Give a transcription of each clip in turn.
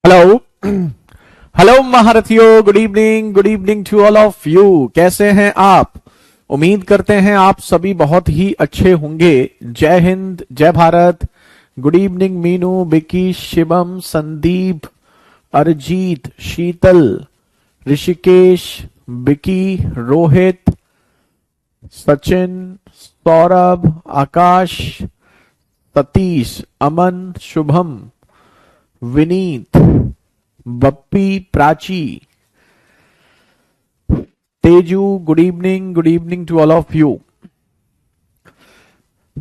Hello hello महारथियों, good evening to all of you. कैसे हैं आप? उम्मीद करते हैं आप सभी बहुत ही अच्छे होंगे। जय हिंद, जय भारत। गुड इवनिंग मीनू, बिकी, Shivam, Sandeep, Arijit, Sheetal, Rishikesh, Biki, Rohit, Sachin, Saurabh, Akash, Satish, Aman, Shubham, Vineet, Bappi, Prachi, Teju. Good evening to all of you.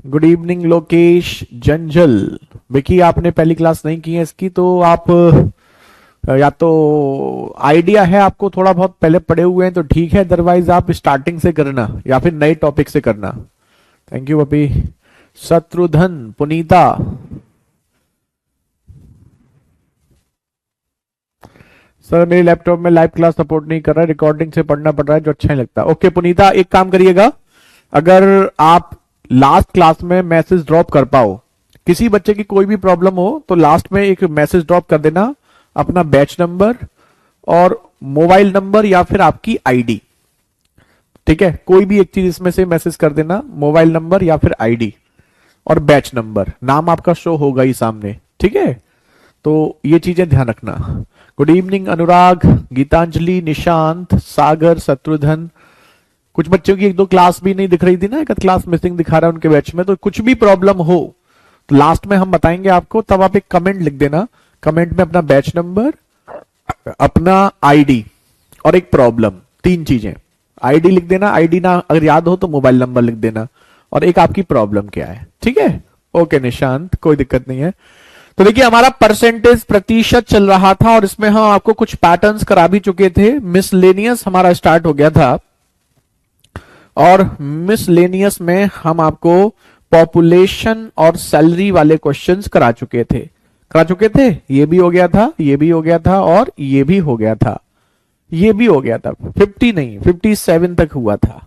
Good evening Lokesh, Janjal. Vicky, आपने पहली क्लास नहीं की है इसकी, तो आप या तो आइडिया है आपको, थोड़ा बहुत पहले पढ़े हुए हैं तो ठीक है, अदरवाइज आप स्टार्टिंग से करना या फिर नए टॉपिक से करना। Thank you Bappi. Shatrughan, Punita, sir मेरे लैपटॉप में लाइव क्लास सपोर्ट नहीं कर रहा है, रिकॉर्डिंग से पढ़ना पड़ रहा है जो अच्छा नहीं लगता। ओके पुनीता, एक काम करिएगा, अगर आप लास्ट क्लास में मैसेज ड्रॉप कर पाओ, किसी बच्चे की कोई भी प्रॉब्लम हो तो लास्ट में एक मैसेज ड्रॉप कर देना, अपना बैच नंबर और मोबाइल नंबर या फिर आपकी आईडी। ठीक है, कोई भी एक चीज इसमें से मैसेज कर देना, मोबाइल नंबर या फिर आईडी और बैच नंबर, नाम आपका शो होगा ही सामने। ठीक है, तो ये चीजें ध्यान रखना। गुड इवनिंग अनुराग, गीतांजलि, निशांत, सागर, शत्रुधन। कुछ बच्चों की एक दो क्लास भी नहीं दिख रही थी ना, एक क्लास मिसिंग दिखा रहा है उनके बैच में, तो कुछ भी प्रॉब्लम हो तो लास्ट में हम बताएंगे आपको, तब आप एक कमेंट लिख देना, कमेंट में अपना बैच नंबर, अपना आईडी और एक प्रॉब्लम, तीन चीजें। आईडी लिख देना, आईडी ना अगर याद हो तो मोबाइल नंबर लिख देना और एक आपकी प्रॉब्लम क्या है। ठीक है, ओके निशांत, कोई दिक्कत नहीं है। तो देखिए हमारा परसेंटेज प्रतिशत चल रहा था और इसमें हम आपको कुछ पैटर्न्स करा भी चुके थे। मिसलेनियस हमारा स्टार्ट हो गया था और मिसलेनियस में हम आपको पॉपुलेशन और सैलरी वाले क्वेश्चंस करा चुके थे। ये भी हो गया था, ये भी हो गया था और ये भी हो गया था, ये भी हो गया था। 50 नहीं, 57 तक हुआ था।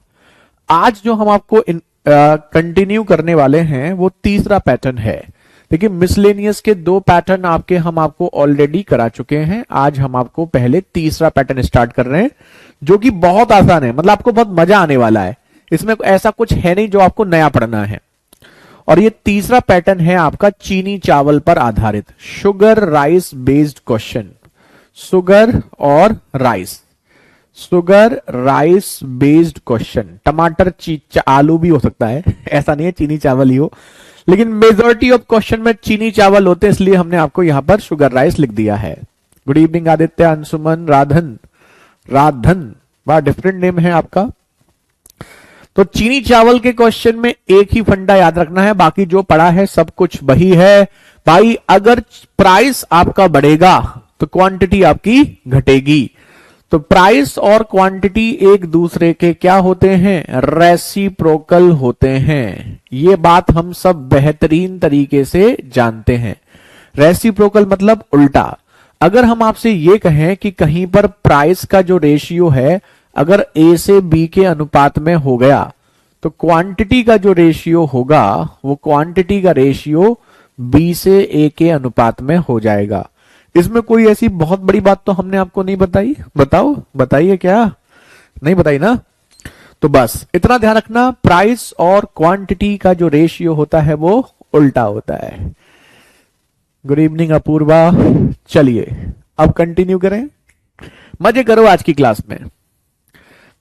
आज जो हम आपको कंटिन्यू करने वाले हैं वो तीसरा पैटर्न है। देखिए मिसलेनियस के दो पैटर्न हम आपको ऑलरेडी करा चुके हैं। आज हम आपको पहले तीसरा पैटर्न स्टार्ट कर रहे हैं जो कि बहुत आसान है, मतलब आपको बहुत मजा आने वाला है। इसमें ऐसा कुछ है नहीं जो आपको नया पढ़ना है। और ये तीसरा पैटर्न है आपका चीनी चावल पर आधारित, sugar rice based question. Sugar rice based question. टमाटर आलू भी हो सकता है, ऐसा नहीं है चीनी चावल ही हो, लेकिन मेजॉरिटी ऑफ क्वेश्चन में चीनी चावल होते हैं, इसलिए हमने आपको यहां पर शुगर राइस लिख दिया है। गुड इवनिंग आदित्य, अंशुमन, राधन, बड़ा डिफरेंट नेम है आपका। तो चीनी चावल के क्वेश्चन में एक ही फंडा याद रखना है, बाकी जो पड़ा है सब कुछ वही है भाई। अगर प्राइस आपका बढ़ेगा तो क्वांटिटी आपकी घटेगी। तो प्राइस और क्वांटिटी एक दूसरे के क्या होते हैं? रेसिप्रोकल होते हैं। ये बात हम सब बेहतरीन तरीके से जानते हैं। रेसिप्रोकल मतलब उल्टा। अगर हम आपसे ये कहें कि कहीं पर प्राइस का जो रेशियो है अगर ए से बी के अनुपात में हो गया तो क्वांटिटी का जो रेशियो होगा वो क्वांटिटी का रेशियो बी से ए के अनुपात में हो जाएगा। इसमें कोई ऐसी बहुत बड़ी बात तो हमने आपको नहीं बताई। बताइए क्या नहीं बताई ना? तो बस इतना ध्यान रखना, प्राइस और क्वांटिटी का जो रेशियो होता है वो उल्टा होता है। Good evening Apurva. चलिए अब कंटिन्यू करें, मजे करो आज की क्लास में।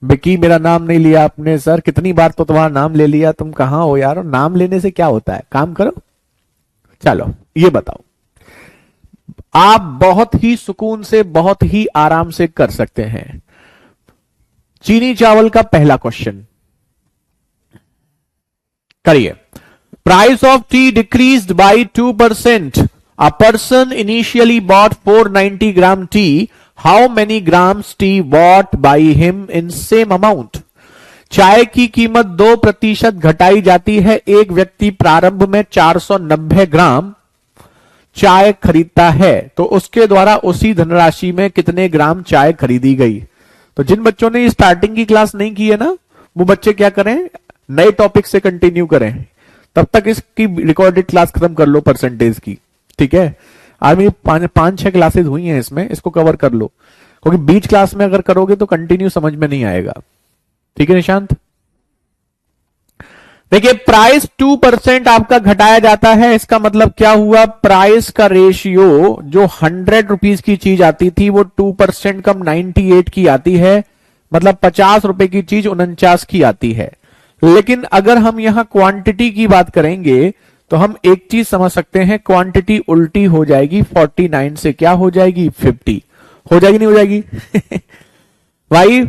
बिकी, मेरा नाम नहीं लिया आपने सर, कितनी बार तो तुम्हारा नाम ले लिया, तुम कहां हो यार? नाम लेने से क्या होता है, काम करो। चलो ये बताओ, आप बहुत ही सुकून से बहुत ही आराम से कर सकते हैं। चीनी चावल का पहला क्वेश्चन करिए। Price of tea decreased by 2%. A person initially bought 490 gram tea. How many grams tea bought by him in same amount? चाय की कीमत 2% घटाई जाती है। एक व्यक्ति प्रारंभ में 490 ग्राम चाय खरीदता है तो उसके द्वारा उसी धनराशि में कितने ग्राम चाय खरीदी गई? तो जिन बच्चों ने स्टार्टिंग की क्लास नहीं की है ना, वो बच्चे क्या करें, नए टॉपिक से कंटिन्यू करें, तब तक इसकी रिकॉर्डेड क्लास खत्म कर लो परसेंटेज की। ठीक है, आदमी पांच छह क्लासेस हुई हैं इसमें, इसको कवर कर लो, क्योंकि बीच क्लास में अगर करोगे तो कंटिन्यू समझ में नहीं आएगा। ठीक है निशांत? देखिए प्राइस 2% आपका घटाया जाता है, इसका मतलब क्या हुआ, प्राइस का रेशियो जो 100 रुपीज की चीज आती थी वो 2% कम 98 की आती है, मतलब 50 रुपए की चीज 49 की आती है। लेकिन अगर हम यहां क्वांटिटी की बात करेंगे तो हम एक चीज समझ सकते हैं, क्वांटिटी उल्टी हो जाएगी, 49 से क्या हो जाएगी, 50 हो जाएगी, नहीं हो जाएगी? भाई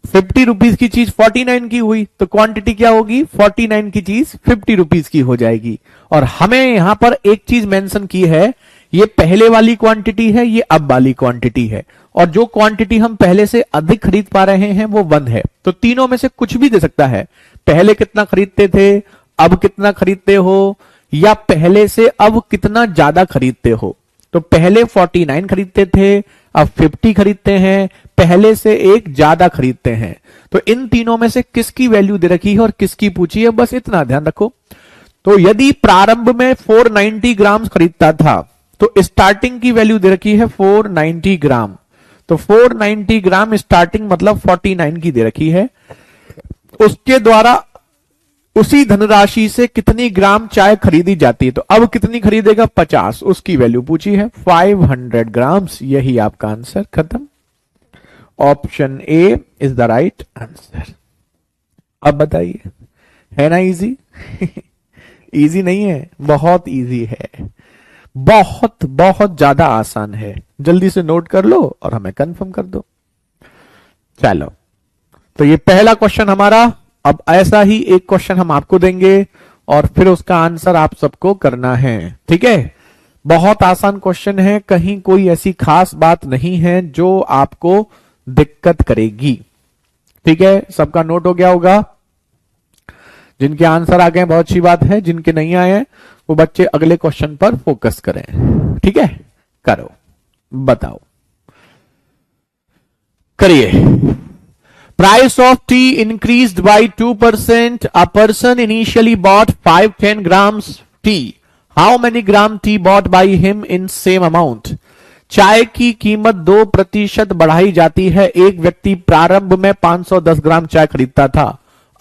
50 रुपीज की चीज 49 की हुई तो क्वांटिटी क्या होगी, 49 की चीज 50 रुपीज की हो जाएगी। और हमें यहां पर एक चीज मेंशन की है, ये पहले वाली क्वांटिटी है, ये अब वाली क्वांटिटी है, और जो क्वांटिटी हम पहले से अधिक खरीद पा रहे हैं वो 1 है। तो तीनों में से कुछ भी दे सकता है, पहले कितना खरीदते थे, अब कितना खरीदते हो, या पहले से अब कितना ज्यादा खरीदते हो। तो पहले 49 खरीदते थे, अब 50 खरीदते हैं, पहले से एक ज्यादा खरीदते हैं। तो इन तीनों में से किसकी वैल्यू दे रखी है और किसकी पूछी है, बस इतना ध्यान रखो। तो यदि प्रारंभ में 490 ग्राम खरीदता था तो स्टार्टिंग की वैल्यू दे रखी है 490 ग्राम, तो 490 ग्राम स्टार्टिंग मतलब 49 की दे रखी है। उसके द्वारा उसी धनराशि से कितनी ग्राम चाय खरीदी जाती है, तो अब कितनी खरीदेगा, 50, उसकी वैल्यू पूछी है 500 ग्राम्स। यही आपका आंसर, खत्म। Option A is the right answer. अब बताइए, है ना इजी? इजी नहीं है, बहुत इजी है, बहुत बहुत ज्यादा आसान है। जल्दी से नोट कर लो और हमें कंफर्म कर दो। चलो, तो ये पहला क्वेश्चन हमारा। अब ऐसा ही एक क्वेश्चन हम आपको देंगे और फिर उसका आंसर आप सबको करना है। ठीक है, बहुत आसान क्वेश्चन है, कहीं कोई ऐसी खास बात नहीं है जो आपको दिक्कत करेगी। ठीक है, सबका नोट हो गया होगा। जिनके आंसर आ गए बहुत अच्छी बात है, जिनके नहीं आए हैं वो बच्चे अगले क्वेश्चन पर फोकस करें। ठीक है, करो, बताओ, करिए। Price of tea increased by 2%. A person initially bought 510 grams tea. How many gram tea bought by him in same amount? चाय की कीमत 2% बढ़ाई जाती है। एक व्यक्ति प्रारंभ में 510 ग्राम चाय खरीदता था,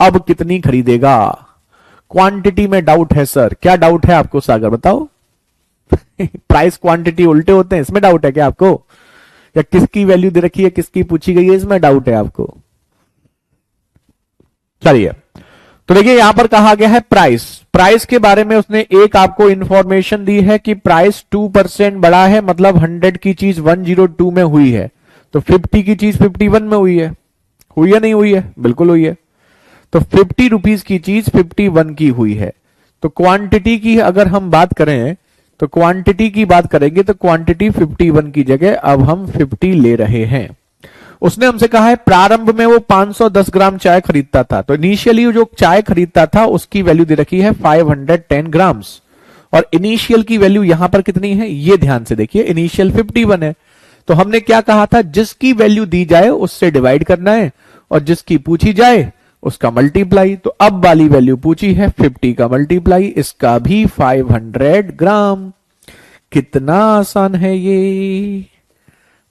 अब कितनी खरीदेगा? क्वांटिटी में डाउट है सर, क्या डाउट है आपको सागर, बताओ? प्राइस क्वांटिटी उल्टे होते हैं, इसमें डाउट है क्या आपको? या किसकी वैल्यू दे रखी है, किसकी पूछी गई है, इसमें डाउट है आपको? चलिए, तो देखिए यहां पर कहा गया है प्राइस। प्राइस के बारे में उसने एक आपको इंफॉर्मेशन दी है कि प्राइस 2% बढ़ा है, मतलब 100 की चीज 102 में हुई है, तो 50 की चीज 51 में हुई है। हुई है नहीं हुई है? बिल्कुल हुई है। तो 50 रुपीज की चीज 51 की हुई है। तो क्वांटिटी की अगर हम बात करें, तो क्वांटिटी की बात करेंगे तो क्वांटिटी 51 की जगह अब हम 50 ले रहे हैं। उसने हमसे कहा है प्रारंभ में वो 510 ग्राम चाय खरीदता था, तो इनिशियली जो चाय खरीदता था उसकी वैल्यू दे रखी है 510 ग्राम्स, और इनिशियल की वैल्यू यहां पर कितनी है, ये ध्यान से देखिए, इनिशियल 51 है। तो हमने क्या कहा था, जिसकी वैल्यू दी जाए उससे डिवाइड करना है और जिसकी पूछी जाए उसका मल्टीप्लाई। तो अब वाली वैल्यू पूछी है 50 का मल्टीप्लाई, इसका भी 500 ग्राम। कितना आसान है ये,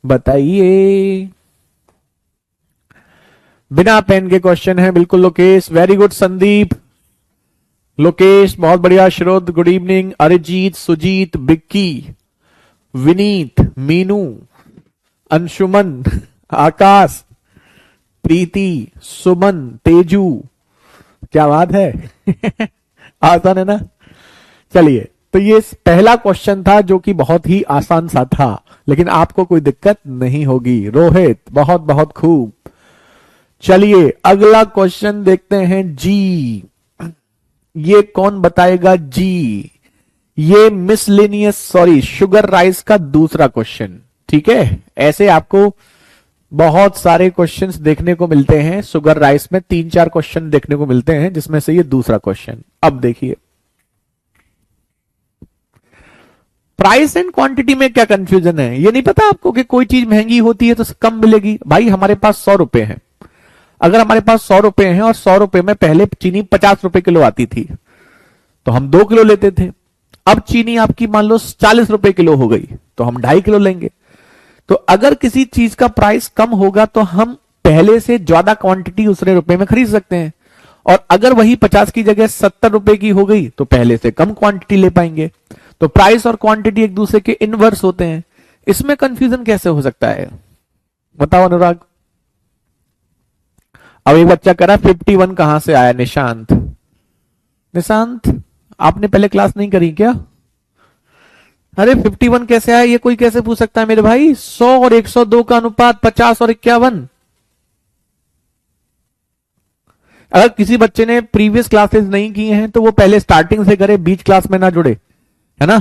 बताइए। बिना पेन के क्वेश्चन है, बिल्कुल। Lokesh, very good. संदीप, लोकेश बहुत बढ़िया। Shrot, good evening. अरिजीत, सुजीत, बिक्की, विनीत, मीनू, अंशुमन, आकाश, प्रीति, सुमन, तेजू, क्या बात है। आसान है ना? चलिए, तो ये पहला क्वेश्चन था जो कि बहुत ही आसान सा था, लेकिन आपको कोई दिक्कत नहीं होगी। रोहित, बहुत बहुत खूब। चलिए अगला क्वेश्चन देखते हैं। जी, ये कौन बताएगा? जी, ये मिसलेनियस, सॉरी, शुगर राइस का दूसरा क्वेश्चन। ठीक है, ऐसे आपको बहुत सारे क्वेश्चंस देखने को मिलते हैं। शुगर राइस में 3-4 क्वेश्चन देखने को मिलते हैं, जिसमें से ये दूसरा क्वेश्चन। अब देखिए, प्राइस एंड क्वांटिटी में क्या कंफ्यूजन है, ये नहीं पता आपको कि कोई चीज महंगी होती है तो कम मिलेगी। भाई हमारे पास 100 रुपए हैं, अगर हमारे पास 100 रुपए हैं और 100 रुपए में पहले चीनी 50 रुपए किलो आती थी तो हम 2 किलो लेते थे। अब चीनी आपकी मान लो 40 रुपए किलो हो गई, तो हम 2.5 किलो लेंगे। तो अगर किसी चीज का प्राइस कम होगा तो हम पहले से ज्यादा क्वांटिटी उतने रुपए में खरीद सकते हैं, और अगर वही 50 की जगह 70 रुपए की हो गई तो पहले से कम क्वांटिटी ले पाएंगे। तो प्राइस और क्वांटिटी एक दूसरे के इनवर्स होते हैं। इसमें कंफ्यूजन कैसे हो सकता है, बताओ अनुराग। अब एक बच्चा कह रहा है 51 कहां से आया, निशांत। निशांत आपने पहले क्लास नहीं करी क्या? अरे 51 कैसे आया, ये कोई कैसे पूछ सकता है मेरे भाई? 100 और 102 का अनुपात 50 और 51। अगर किसी बच्चे ने प्रीवियस क्लासेस नहीं की हैं तो वो पहले स्टार्टिंग से करे, बीच क्लास में ना जुड़े, है ना।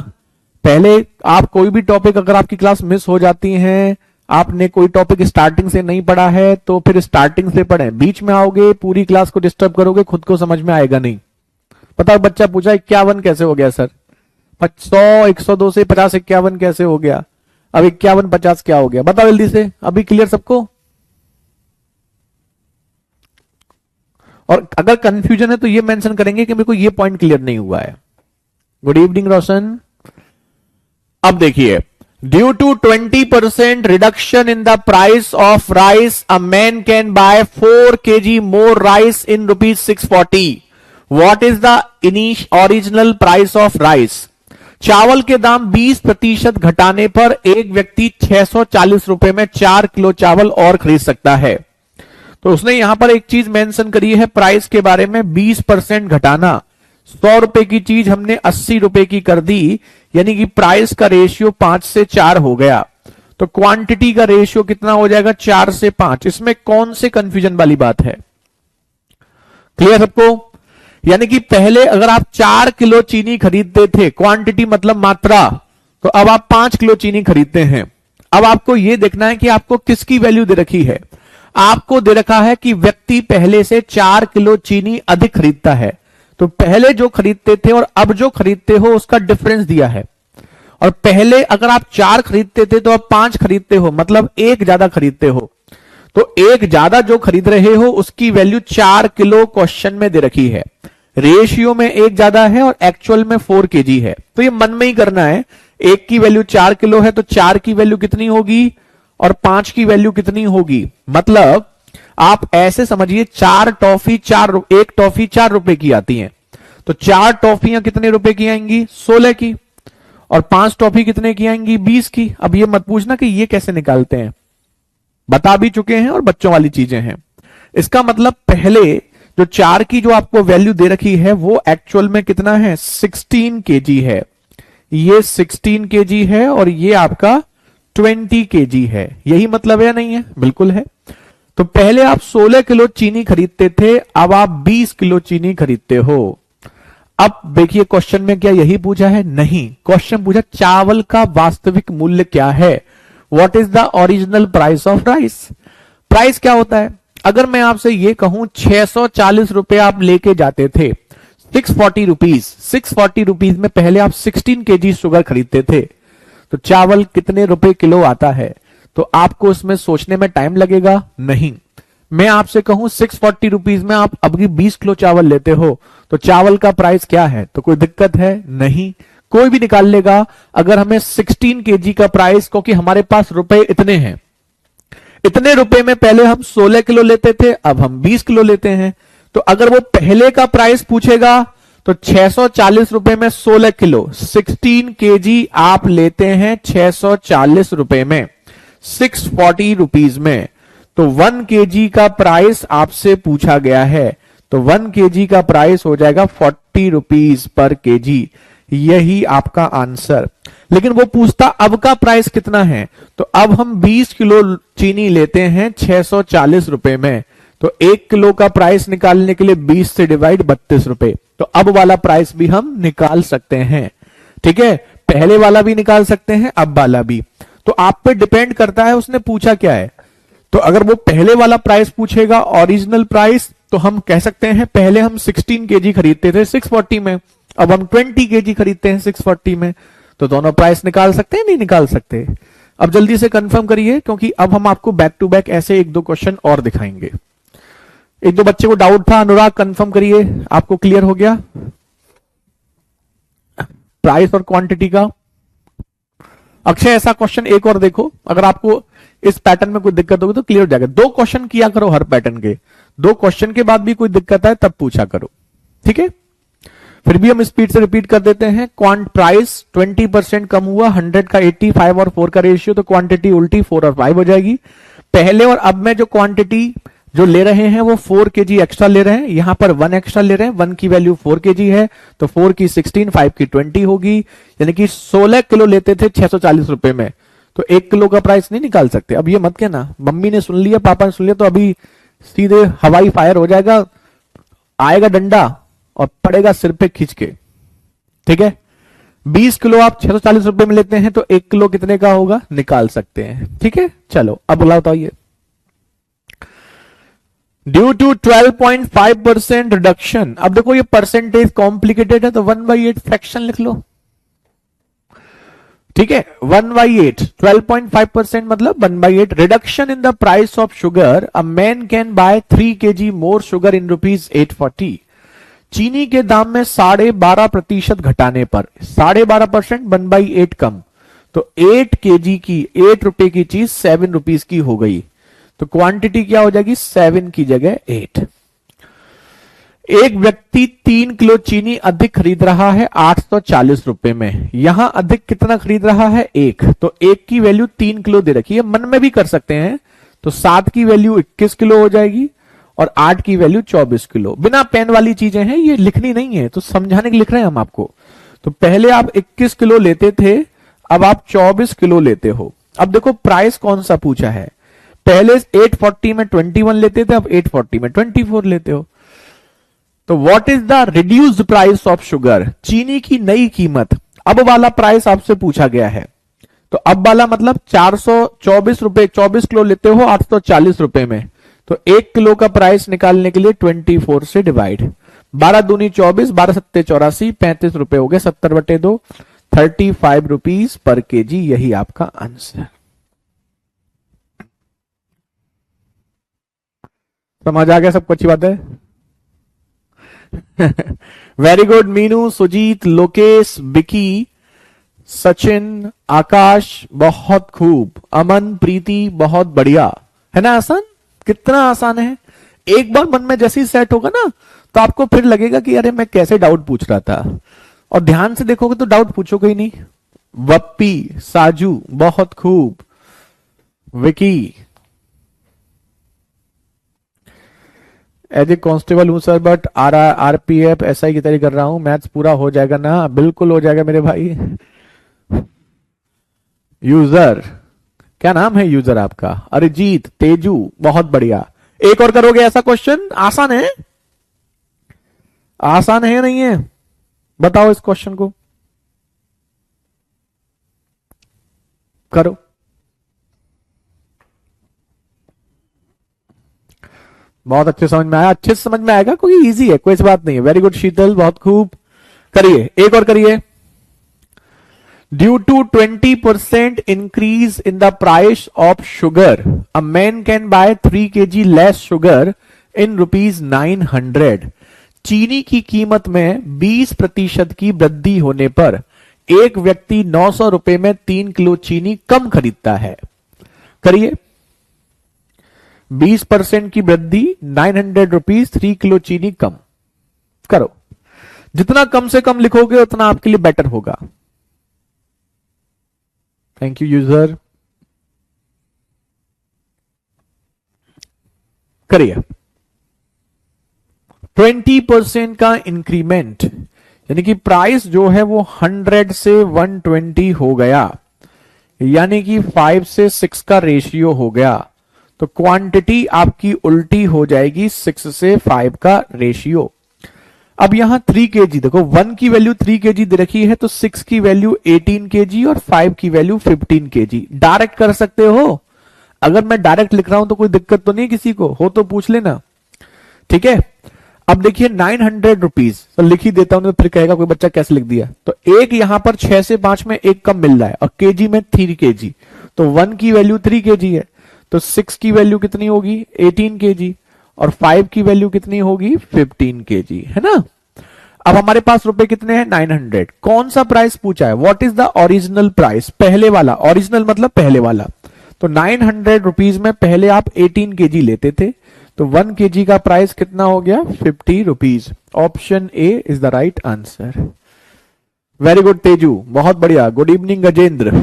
पहले आप कोई भी टॉपिक, अगर आपकी क्लास मिस हो जाती है, आपने कोई टॉपिक स्टार्टिंग से नहीं पढ़ा है तो फिर स्टार्टिंग से पढ़ें। बीच में आओगे पूरी क्लास को डिस्टर्ब करोगे, खुद को समझ में आएगा नहीं। बताओ, बच्चा पूछा 51 कैसे हो गया सर? 100 102 से 50 51 कैसे हो गया? अब 51 50 क्या हो गया, बताओ जल्दी से। अभी क्लियर सबको? और अगर कंफ्यूजन है तो ये मेंशन करेंगे कि मेरे को ये पॉइंट क्लियर नहीं हुआ है। Good evening Roshan. अब देखिए, due to 20% reduction in the price of rice a man can buy 4 kg more rice in ₹640। What is the original price of rice? चावल के दाम 20% घटाने पर एक व्यक्ति 640 रुपए में 4 किलो चावल और खरीद सकता है। तो उसने यहां पर एक चीज मेंशन करी है प्राइस के बारे में, 20% घटाना। 100 रुपए की चीज हमने 80 रुपए की कर दी, यानी कि प्राइस का रेशियो 5 से 4 हो गया। तो क्वांटिटी का रेशियो कितना हो जाएगा? 4 से 5। इसमें कौन से कंफ्यूजन वाली बात है? क्लियर सबको? यानी कि पहले अगर आप 4 किलो चीनी खरीदते थे, क्वांटिटी मतलब मात्रा, तो अब आप 5 किलो चीनी खरीदते हैं। अब आपको यह देखना है कि आपको किसकी वैल्यू दे रखी है। आपको दे रखा है कि व्यक्ति पहले से 4 किलो चीनी अधिक खरीदता है। तो पहले जो खरीदते थे और अब जो खरीदते हो उसका डिफरेंस दिया है। और पहले अगर आप 4 खरीदते थे तो अब 5 खरीदते हो, मतलब 1 ज्यादा खरीदते हो। तो 1 ज्यादा जो खरीद रहे हो उसकी वैल्यू 4 किलो क्वेश्चन में दे रखी है। रेशियो में 1 ज्यादा है और एक्चुअल में 4 kg है। तो ये मन में ही करना है, 1 की वैल्यू 4 किलो है तो 4 की वैल्यू कितनी होगी और 5 की वैल्यू कितनी होगी। मतलब आप ऐसे समझिए, 4 टॉफी 1 टॉफी 4 रुपए की आती है, तो 4 टॉफियां कितने रुपए की आएंगी? 16 की। और 5 टॉफी कितने की आएंगी? 20 की। अब ये मत पूछना कि ये कैसे निकालते हैं, बता भी चुके हैं और बच्चों वाली चीजें हैं। इसका मतलब पहले जो 4 की जो आपको वैल्यू दे रखी है वो एक्चुअल में कितना है? 16 kg है। ये 16 kg है और ये आपका 20 kg है। यही मतलब है या नहीं है? बिल्कुल है। तो पहले आप 16 किलो चीनी खरीदते थे, अब आप 20 किलो चीनी खरीदते हो। अब देखिए क्वेश्चन में क्या यही पूछा है? नहीं, क्वेश्चन पूछा चावल का वास्तविक मूल्य क्या है। What is the original price of rice? Price क्या होता है? अगर मैं आपसे ये कहूं 640 रुपए आप लेके जाते थे, 640 रुपीज, 640 रुपीज में पहले आप 16 kg शुगर खरीदते थे, तो चावल कितने रुपए किलो आता है? तो आपको उसमें सोचने में टाइम लगेगा? नहीं। मैं आपसे कहूं 640 रुपीज में आप अब 20 किलो चावल लेते हो, तो चावल का प्राइस क्या है? तो कोई दिक्कत है? नहीं, कोई भी निकाल लेगा। अगर हमें 16 kg का प्राइस, क्योंकि हमारे पास रुपए इतने हैं, इतने रुपए में पहले हम 16 किलो लेते थे, अब हम 20 किलो लेते हैं। तो अगर वो पहले का प्राइस पूछेगा तो 640 रुपए में 16 किलो, 16 kg आप लेते हैं 640 रुपए में, 640 रुपीज में। तो 1 kg का प्राइस आपसे पूछा गया है, तो 1 kg का प्राइस हो जाएगा 40 रुपीज पर kg। यही आपका आंसर। लेकिन वो पूछता अब का प्राइस कितना है, तो अब हम 20 किलो चीनी लेते हैं 640 रुपए में, तो 1 किलो का प्राइस निकालने के लिए 20 से डिवाइड 32 रुपए। तो अब वाला प्राइस भी हम निकाल सकते हैं। ठीक है, पहले वाला भी निकाल सकते हैं, अब वाला भी। तो आप पे डिपेंड करता है उसने पूछा क्या है। तो अगर वो पहले वाला प्राइस पूछेगा ओरिजिनल प्राइस, तो हम कह सकते हैं पहले हम 16 kg खरीदते थे 640 में, अब हम 20 kg खरीदते हैं 640 में। तो दोनों प्राइस निकाल सकते हैं, नहीं निकाल सकते? अब जल्दी से कंफर्म करिए, क्योंकि अब हम आपको बैक टू बैक ऐसे 1-2 क्वेश्चन और दिखाएंगे। 1-2 बच्चे को डाउट था, अनुराग कंफर्म करिए, आपको क्लियर हो गया? प्राइस और क्वांटिटी का। अक्षय ऐसा क्वेश्चन एक और देखो, अगर आपको इस पैटर्न में कोई दिक्कत होगी तो क्लियर हो जाएगा। 2 क्वेश्चन किया करो हर पैटर्न के, 2 क्वेश्चन के बाद भी कोई दिक्कत आए तब पूछा करो, ठीक है। फिर भी हम स्पीड से रिपीट कर देते हैं। क्वांट प्राइस 20% कम हुआ, 100 का 80, 5 और 4 का रेशियो, तो क्वांटिटी उल्टी 4 और 5 हो जाएगी। पहले और अब में जो क्वांटिटी जो ले रहे हैं वो 4 kg एक्स्ट्रा ले रहे हैं, यहां पर 1 एक्स्ट्रा ले रहे हैं, 1 की वैल्यू 4 kg है, तो 4 की 16, 5 की 20 होगी, यानी कि 16 किलो लेते थे 640 रुपए में, तो 1 किलो का प्राइस नहीं निकाल सकते। अब ये मत कहना मम्मी ने सुन लिया, पापा ने सुन लिया, तो अभी सीधे हवाई फायर हो जाएगा, आएगा डंडा और पड़ेगा सिर पे खींच के, ठीक है। 20 किलो आप 640 रुपए में लेते हैं तो 1 किलो कितने का होगा निकाल सकते हैं, ठीक है। चलो अब बताइए, ड्यू टू 12.5% रिडक्शन। अब देखो ये परसेंटेज कॉम्प्लिकेटेड है तो 1/8 फ्रैक्शन लिख लो, ठीक है। 1/8, 12.5% मतलब 1/8 reduction in the price of sugar, a man can buy 3 kg more sugar in ₹840। चीनी के दाम में 12.5% घटाने पर 12.5% 1/8 कम, तो 8 kg की 8 रुपए की चीज 7 रुपीज की हो गई, तो क्वांटिटी क्या हो जाएगी 7 की जगह 8। एक व्यक्ति 3 किलो चीनी अधिक खरीद रहा है 840 रुपए में, यहां अधिक कितना खरीद रहा है 1, तो 1 की वैल्यू 3 किलो दे रखी है, मन में भी कर सकते हैं, तो 7 की वैल्यू 21 किलो हो जाएगी और 8 की वैल्यू 24 किलो। बिना पेन वाली चीजें हैं, ये लिखनी नहीं है, तो समझाने के लिख रहे हैं हम आपको। तो पहले आप 21 किलो लेते थे, अब आप 24 किलो लेते हो। अब देखो प्राइस कौन सा पूछा है, पहले 840 में 21 लेते थे, अब 840 में 24 लेते हो। तो what is the reduced price of sugar, चीनी की नई कीमत। अब वाला प्राइस आपसे पूछा गया है, तो अब वाला मतलब 424 रुपए, 24 किलो लेते हो 840 रुपए में, तो 1 किलो का प्राइस निकालने के लिए 24 से डिवाइड, 12 दूनी 24, 12 सत्ते 84, 35 रुपए हो गए, 70/2, 35 रुपीज पर केजी, यही आपका आंसर। समझ आ गया सबको, अच्छी बात है। वेरी गुड मीनू, सुजीत, लोकेश, बिकी, सचिन, आकाश, बहुत खूब, अमन, प्रीति, बहुत बढ़िया, है ना। आसान, कितना आसान है। एक बार मन में जैसे ही सेट होगा ना तो आपको फिर लगेगा कि अरे मैं कैसे डाउट पूछ रहा था, और ध्यान से देखोगे तो डाउट पूछोगे ही नहीं। वप्पी, साजू, बहुत खूब, विकी, एज ए कांस्टेबल हूं सर, बट आरपीएफ एसआई की तैयारी कर रहा हूं, मैथ्स पूरा हो जाएगा ना। बिल्कुल हो जाएगा मेरे भाई। यूजर, क्या नाम है यूजर आपका, अरिजीत, तेजू, बहुत बढ़िया। एक और करोगे ऐसा क्वेश्चन, आसान है, आसान है नहीं है, बताओ इस क्वेश्चन को करो। बहुत अच्छे समझ में आया, अच्छे से समझ में आएगा, कोई इजी है, कोई इस बात नहीं है। वेरी गुड शीतल, बहुत खूब, करिए एक और करिए। Due to 20% increase in the price of sugar, a man can buy 3 kg less sugar in ₹900। चीनी की कीमत में 20% की वृद्धि होने पर एक व्यक्ति 900 रुपए में 3 किलो चीनी कम खरीदता है। करिए, 20% की वृद्धि, 900 रुपीज, 3 किलो चीनी कम करो। जितना कम से कम लिखोगे उतना आपके लिए बेटर होगा। थैंक यू यूजर, करिए। 20% का इंक्रीमेंट, यानी कि प्राइस जो है वो 100 से 120 हो गया, यानी कि 5 से 6 का रेशियो हो गया, तो क्वांटिटी आपकी उल्टी हो जाएगी 6 से 5 का रेशियो। अब यहां 3 kg देखो, 1 की वैल्यू 3 kg दे रखी है, तो 6 की वैल्यू 18 kg और 5 की वैल्यू 15 kg। डायरेक्ट कर सकते हो, अगर मैं डायरेक्ट लिख रहा हूं तो कोई दिक्कत तो नहीं, किसी को हो तो पूछ लेना, ठीक है। अब देखिए 900 रुपीज, तो लिख ही देता हूं, तो फिर कहेगा कोई बच्चा कैसे लिख दिया। तो एक यहां पर 6 से 5 में एक कम मिल रहा है, और केजी में 3 kg, तो 1 की वैल्यू 3 kg है, तो 6 की वैल्यू कितनी होगी 18 kg, और 5 की वैल्यू कितनी होगी 15 kg, है ना। अब हमारे पास रुपए कितने हैं 900। कौन सा प्राइस पूछा है, what is the original price, पहले वाला, ओरिजिनल मतलब पहले वाला। तो 900 रुपीज में पहले आप 18 केजी लेते थे, तो 1 केजी का प्राइस कितना हो गया 50 rupees. Option A is the right answer. Very good Teju, बहुत बढ़िया। गुड इवनिंग गजेंद्र,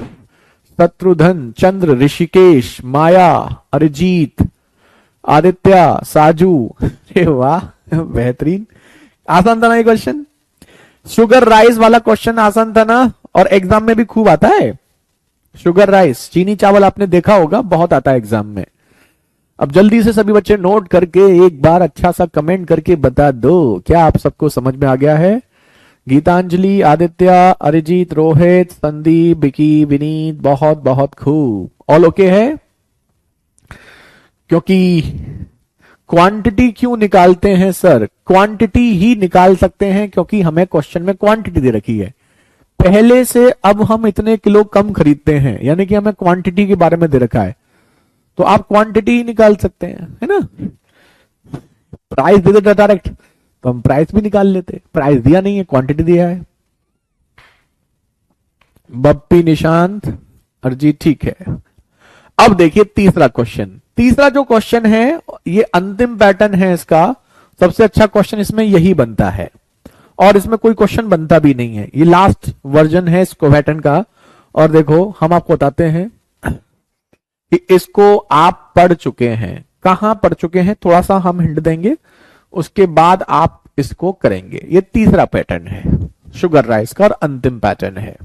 शत्रुधन, चंद्र, ऋषिकेश, माया, अरिजीत, आदित्य, साजू, अरे वाह बेहतरीन। आसान था ना ये क्वेश्चन, शुगर राइस वाला क्वेश्चन आसान था ना, और एग्जाम में भी खूब आता है। शुगर राइस चीनी चावल आपने देखा होगा, बहुत आता है एग्जाम में। अब जल्दी से सभी बच्चे नोट करके एक बार अच्छा सा कमेंट करके बता दो, क्या आप सबको समझ में आ गया है। गीतांजलि, आदित्य, अरिजीत, रोहित, संदीप, विकी, विनीत, बहुत बहुत खूब। ऑल ओके है। क्योंकि क्वांटिटी क्यों निकालते हैं सर, क्वांटिटी ही निकाल सकते हैं क्योंकि हमें क्वेश्चन में क्वांटिटी दे रखी है पहले से। अब हम इतने किलो कम खरीदते हैं, यानी कि हमें क्वांटिटी के बारे में दे रखा है, तो आप क्वांटिटी ही निकाल सकते हैं, है ना। प्राइस दे देता डायरेक्ट तो हम प्राइस भी निकाल लेते, प्राइस दिया नहीं है, क्वांटिटी दिया है। बप्पी, निशांत, अरजीत, ठीक है। अब देखिए तीसरा क्वेश्चन, तीसरा जो क्वेश्चन है ये अंतिम पैटर्न है इसका, सबसे अच्छा क्वेश्चन इसमें यही बनता है, और इसमें कोई क्वेश्चन बनता भी नहीं है, ये लास्ट वर्जन है इस पैटर्न का। और देखो हम आपको बताते हैं कि इसको आप पढ़ चुके हैं, कहां पढ़ चुके हैं, थोड़ा सा हम हिंट देंगे, उसके बाद आप इसको करेंगे। ये तीसरा पैटर्न है शुगर राइस का, और अंतिम पैटर्न है।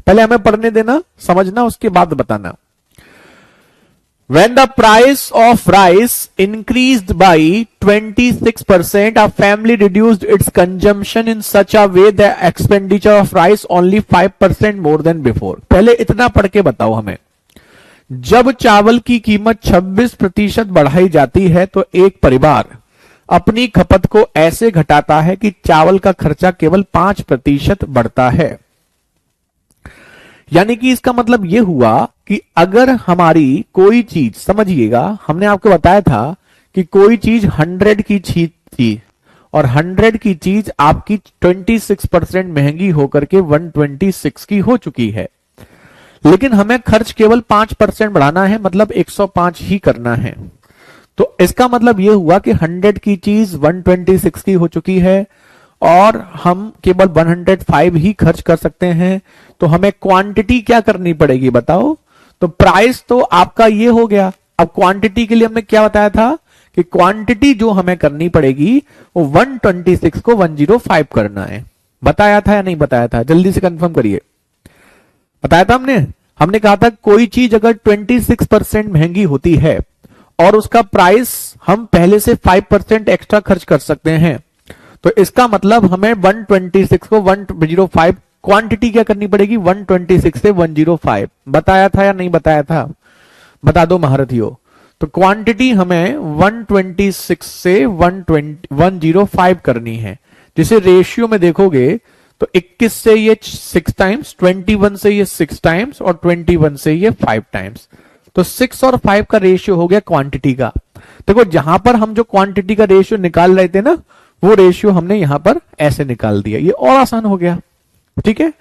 पहले हमें पढ़ने देना, समझना, उसके बाद बताना। When the price of rice increased by 26%, a family reduced its consumption in such a way that expenditure of rice only 5% more than before. पहले इतना पढ़ के बताओ हमें, जब चावल की कीमत 26% बढ़ाई जाती है तो एक परिवार अपनी खपत को ऐसे घटाता है कि चावल का खर्चा केवल 5% बढ़ता है। यानी कि इसका मतलब यह हुआ कि अगर हमारी कोई चीज, समझिएगा हमने आपको बताया था कि कोई चीज 100 की थी और 100 की चीज आपकी 26% महंगी होकर के 126 की हो चुकी है, लेकिन हमें खर्च केवल 5% बढ़ाना है, मतलब 105 ही करना है। तो इसका मतलब यह हुआ कि 100 की चीज 126 की हो चुकी है और हम केवल 105 ही खर्च कर सकते हैं। तो हमें क्वांटिटी क्या करनी पड़ेगी बताओ। तो प्राइस तो आपका ये हो गया, अब क्वांटिटी के लिए हमने क्या बताया था कि क्वांटिटी जो हमें करनी पड़ेगी वो 126 को 105 करना है। बताया था या नहीं बताया था, जल्दी से कंफर्म करिए। बताया था हमने कहा था कोई चीज अगर 26% महंगी होती है और उसका प्राइस हम पहले से 5% एक्स्ट्रा खर्च कर सकते हैं, तो इसका मतलब हमें 126 को 105 क्वांटिटी क्या करनी पड़ेगी 126 से 105। बताया था या नहीं बताया था, बता दो महारथियों। तो क्वांटिटी हमें 126 से 105 करनी है, जिसे रेशियो में देखोगे तो 21 से ये 6 टाइम्स, 21 से ये 6 टाइम्स और 21 से ये 5 टाइम्स। तो 6 और 5 का रेशियो हो गया क्वांटिटी का। देखो जहां पर हम जो क्वांटिटी का रेशियो निकाल रहे थे ना, वो रेशियो हमने यहां पर ऐसे निकाल दिया, ये और आसान हो गया। ठीक है,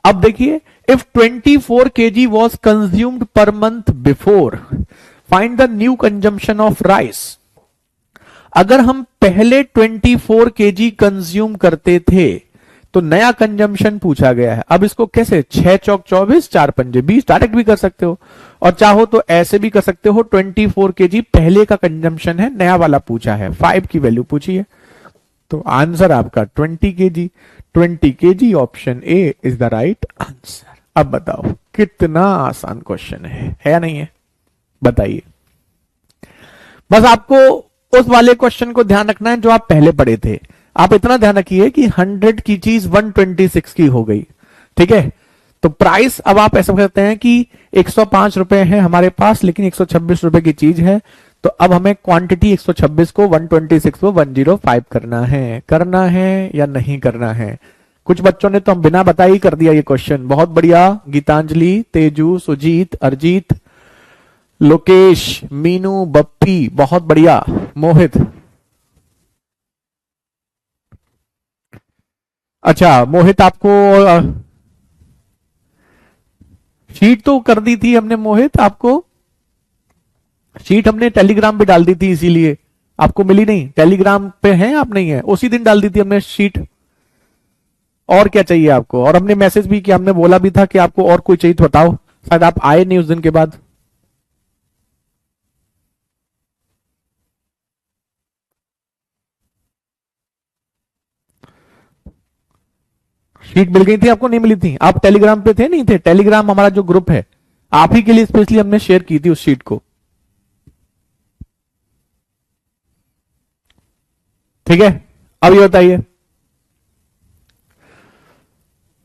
अब देखिए, if 24 kg was consumed per month before, find the new consumption of rice. अगर हम पहले 24 kg कंज्यूम करते थे तो नया कंजम्पशन पूछा गया है। अब इसको कैसे, 6 चौक 24, 4 पंजे 20, डायरेक्ट भी कर सकते हो, और चाहो तो ऐसे भी कर सकते हो। 24 kg पहले का कंजम्पशन है, नया वाला पूछा है, 5 की वैल्यू पूछी है, तो आंसर आपका 20 kg। 20 kg option A is the right answer. अब बताओ कितना आसान क्वेश्चन है या नहीं है, बताइए। बस आपको उस वाले क्वेश्चन को ध्यान रखना है जो आप पहले पढ़े थे। आप इतना ध्यान रखिए कि 100 की चीज 126 की हो गई, ठीक है। तो प्राइस अब आप ऐसा कहते हैं कि 105 रुपए है हमारे पास, लेकिन 126 रुपए की चीज है, तो अब हमें क्वांटिटी 126 को 126 को 105 करना है या नहीं करना है। कुछ बच्चों ने तो हम बिना बताए ही कर दिया ये क्वेश्चन, बहुत बढ़िया। गीतांजलि, तेजू, सुजीत, अरजीत, लोकेश, मीनू, बप्पी, बहुत बढ़िया। मोहित, अच्छा मोहित, आपको शीट तो कर दी थी हमने मोहित, आपको शीट हमने टेलीग्राम पे डाल दी थी, इसीलिए आपको मिली नहीं। टेलीग्राम पे हैं आप? नहीं है, उसी दिन डाल दी थी हमने शीट। और क्या चाहिए आपको? और हमने मैसेज भी किया, हमने बोला भी था कि आपको और कोई चाहिए तो बताओ, शायद आप आए नहीं उस दिन के बाद। शीट मिल गई थी आपको? नहीं मिली थी? आप टेलीग्राम पे थे? नहीं थे? टेलीग्राम हमारा जो ग्रुप है, आप ही के लिए स्पेशली हमने शेयर की थी उस शीट को। ठीक है, अब ये बताइए,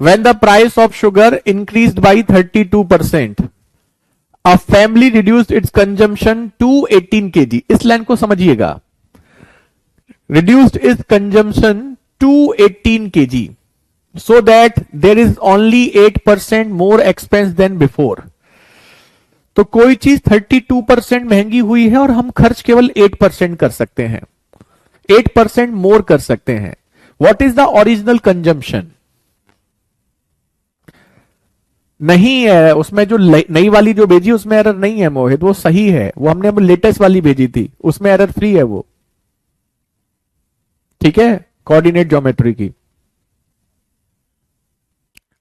when the price of sugar increased by 32%, a family reduced its consumption to 18 kg। इस लाइन को समझिएगा, reduced its consumption to 18 kg so that there is only 8% more expense than before। तो कोई चीज 32% महंगी हुई है और हम खर्च केवल 8% कर सकते हैं, 8% मोर कर सकते हैं। What is the original consumption? नहीं है उसमें, जो नई वाली जो भेजी उसमें एरर नहीं है मोहित, वो सही है। वो हमने अब लेटेस्ट वाली भेजी थी, उसमें एरर फ्री है वो। ठीक है, कोऑर्डिनेट ज्योमेट्री की।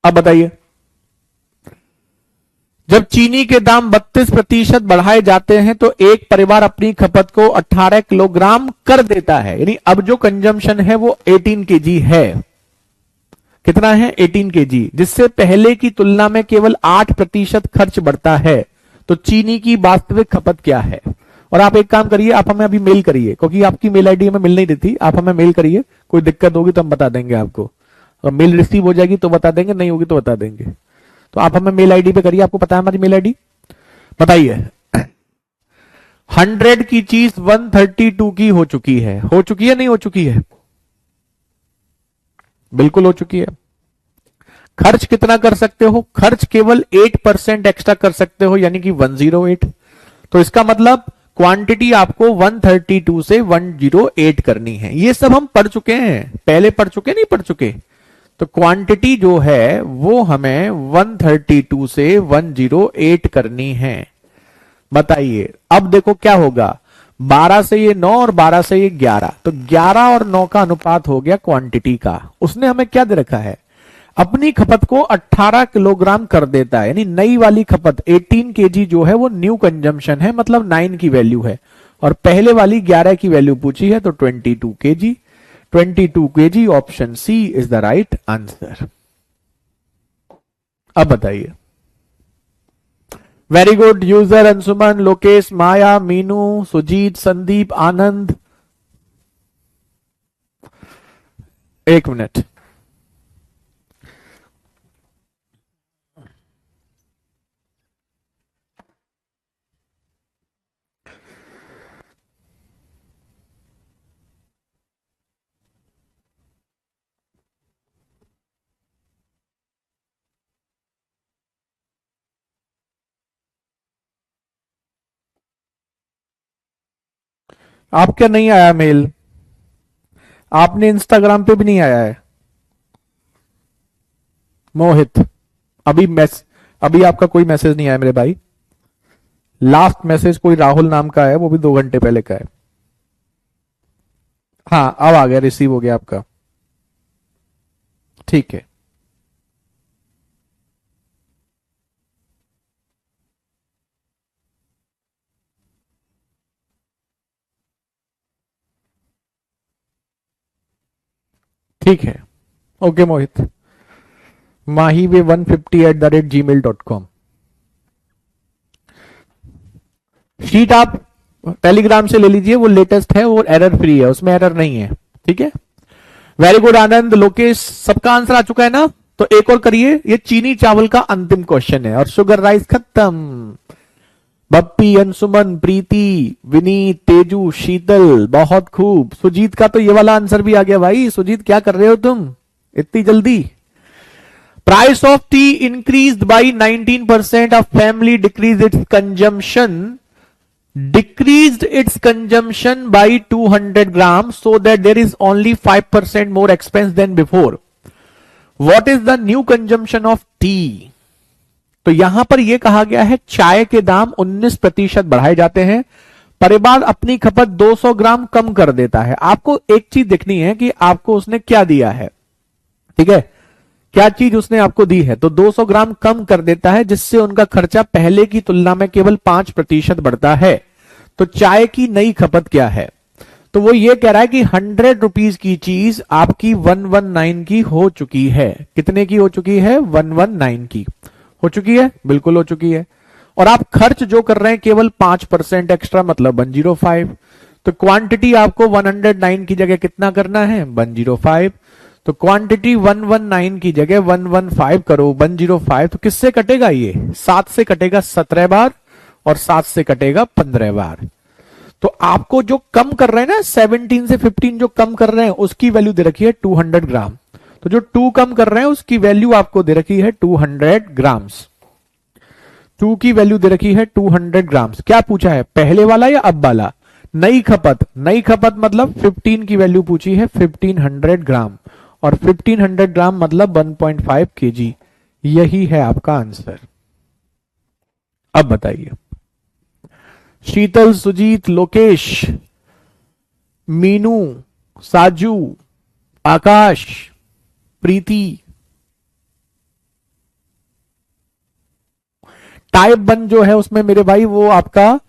अब बताइए, जब चीनी के दाम 32% बढ़ाए जाते हैं तो एक परिवार अपनी खपत को 18 किलोग्राम कर देता है, यानी अब जो कंजम्पशन है वो 18 केजी है। कितना है? 18 केजी, जिससे पहले की तुलना में केवल 8% खर्च बढ़ता है। तो चीनी की वास्तविक खपत क्या है? और आप एक काम करिए, आप हमें अभी मेल करिए, क्योंकि आपकी मेल आईडी हमें मिल नहीं रही थी। आप हमें मेल करिए, कोई दिक्कत होगी तो हम बता देंगे आपको। और मेल रिसीव हो जाएगी तो बता देंगे, नहीं होगी तो बता देंगे। तो आप हमें मेल आईडी पे करिए, आपको पता है हमारी मेल आईडी। बताइए, 100 की चीज 132 की हो चुकी है, हो चुकी है नहीं हो चुकी है? बिल्कुल हो चुकी है। खर्च कितना कर सकते हो? खर्च केवल 8% एक्स्ट्रा कर सकते हो, यानी कि 108। तो इसका मतलब क्वांटिटी आपको 132 से 108 करनी है। ये सब हम पढ़ चुके हैं, पहले पढ़ चुके नहीं पढ़ चुके? तो क्वांटिटी जो है वो हमें 132 से 108 करनी है। बताइए, अब देखो क्या होगा, 12 से ये 9 और 12 से ये 11, तो 11 और 9 का अनुपात हो गया क्वांटिटी का। उसने हमें क्या दे रखा है? अपनी खपत को 18 किलोग्राम कर देता है, यानी नई वाली खपत 18 केजी जो है वो न्यू कंजम्पशन है, मतलब 9 की वैल्यू है। और पहले वाली 11 की वैल्यू पूछी है, तो 22 KG. 22 KG, option C is the right answer. अब बताइए, very good user, Anshuman, Lokesh, Maya, Meenu, Sujit, Sandeep, Anand. एक मिनट, आपका नहीं आया मेल? आपने इंस्टाग्राम पे भी नहीं आया है मोहित? अभी आपका कोई मैसेज नहीं आया मेरे भाई। लास्ट मैसेज कोई राहुल नाम का है, वो भी 2 घंटे पहले का है। हाँ अब आ गया, रिसीव हो गया आपका। ठीक है, ठीक है। ओके मोहित, mahive150@gmail.com। शीट आप टेलीग्राम से ले लीजिए, वो लेटेस्ट है, वो एरर फ्री है, उसमें एरर नहीं है। ठीक है, वेरी गुड आनंद, लोकेश, सबका आंसर आ चुका है ना? तो एक और करिए, ये चीनी चावल का अंतिम क्वेश्चन है और शुगर राइस खत्म। बप्पी, अंशुमन, प्रीति, विनीत, तेजू, शीतल, बहुत खूब। सुजीत का तो ये वाला आंसर भी आ गया भाई। सुजीत क्या कर रहे हो तुम इतनी जल्दी? Price of T increased by 19%, of family decreased its consumption by 200 grams so that there is only 5% more expense than before। What is the new consumption of T? तो यहां पर यह कहा गया है चाय के दाम 19% बढ़ाए जाते हैं, परिवार अपनी खपत 200 ग्राम कम कर देता है। आपको एक चीज देखनी है कि आपको उसने क्या दिया है, ठीक है, क्या चीज उसने आपको दी है। तो 200 ग्राम कम कर देता है, जिससे उनका खर्चा पहले की तुलना में केवल 5% बढ़ता है। तो चाय की नई खपत क्या है? तो वो ये कह रहा है कि 100 रुपीज की चीज आपकी 119 की हो चुकी है। कितने की हो चुकी है? 119 की हो चुकी है, बिल्कुल हो चुकी है। और आप खर्च जो कर रहे हैं केवल 5% एक्स्ट्रा, मतलब 105। तो क्वांटिटी आपको 109 की जगह कितना करना है? 105। तो क्वांटिटी 119 की जगह 115 करो, 105। तो किससे कटेगा? ये 7 से कटेगा 17 बार, और 7 से कटेगा 15 बार। तो आपको जो कम कर रहे हैं ना, 17 से 15 जो कम कर रहे हैं, उसकी वैल्यू दे रखी है 200 ग्राम। तो जो 2 कम कर रहे हैं उसकी वैल्यू आपको दे रखी है 200 ग्राम्स। 2 की वैल्यू दे रखी है 200 ग्राम्स। क्या पूछा है, पहले वाला या अब वाला? नई खपत। नई खपत मतलब 15 की वैल्यू पूछी है 1500 ग्राम, और 1500 ग्राम मतलब 1.5 kg। यही है आपका आंसर। अब बताइए, शीतल, सुजीत, लोकेश, मीनू, साजू, आकाश, प्रीति, टाइप 1 जो है उसमें मेरे भाई वो आपका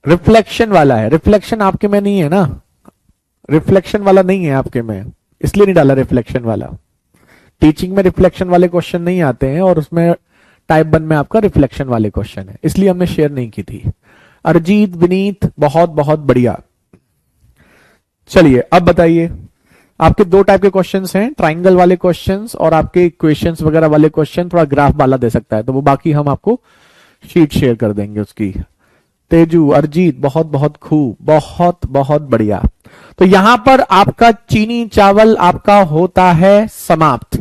रिफ्लेक्शन वाला है। रिफ्लेक्शन आपके में नहीं है ना, रिफ्लेक्शन वाला नहीं है आपके में, इसलिए नहीं डाला रिफ्लेक्शन वाला। टीचिंग में रिफ्लेक्शन वाले क्वेश्चन नहीं आते हैं, और उसमें टाइप 1 में आपका रिफ्लेक्शन वाले क्वेश्चन है, इसलिए हमने शेयर नहीं की थी। अरजीत, विनीत, बहुत बहुत बढ़िया। चलिए अब बताइए, आपके 2 टाइप के क्वेश्चंस हैं, ट्राइंगल वाले क्वेश्चंस और आपके इक्वेशंस वगैरह वाले क्वेश्चन। थोड़ा ग्राफ वाला दे सकता है, तो वो बाकी हम आपको शीट शेयर कर देंगे उसकी। तेजू, अरजीत, बहुत बहुत खूब, बहुत बहुत बढ़िया। तो यहां पर आपका चीनी चावल आपका होता है समाप्त।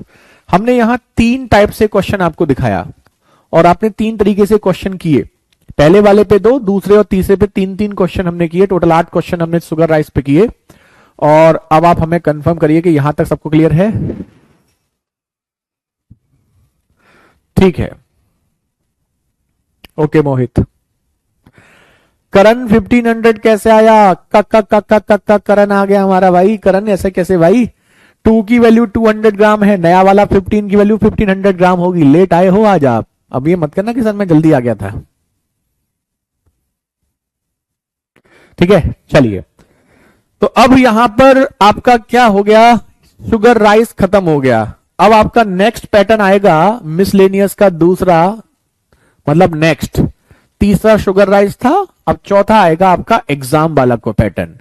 हमने यहां 3 टाइप से क्वेश्चन आपको दिखाया, और आपने 3 तरीके से क्वेश्चन किए। पहले वाले पे 2, दूसरे और तीसरे पे 3-3 क्वेश्चन हमने किए। टोटल 8 क्वेश्चन हमने शुगर राइस पे किए। और अब आप हमें कंफर्म करिए कि यहां तक सबको क्लियर है। ठीक है, ओके मोहित। करण 1500 कैसे आया? कक्का करण आ गया हमारा भाई। करण ऐसे कैसे भाई? 2 की वैल्यू 200 ग्राम है, नया वाला 15 की वैल्यू 1500 ग्राम होगी। लेट आए हो आज आप, अब ये मत करना कि सर मैं जल्दी आ गया था। ठीक है, चलिए। तो अब यहां पर आपका क्या हो गया? शुगर राइस खत्म हो गया। अब आपका नेक्स्ट पैटर्न आएगा मिसलेनियस का दूसरा, मतलब नेक्स्ट। तीसरा शुगर राइस था, अब चौथा आएगा आपका एग्जाम वाला को पैटर्न।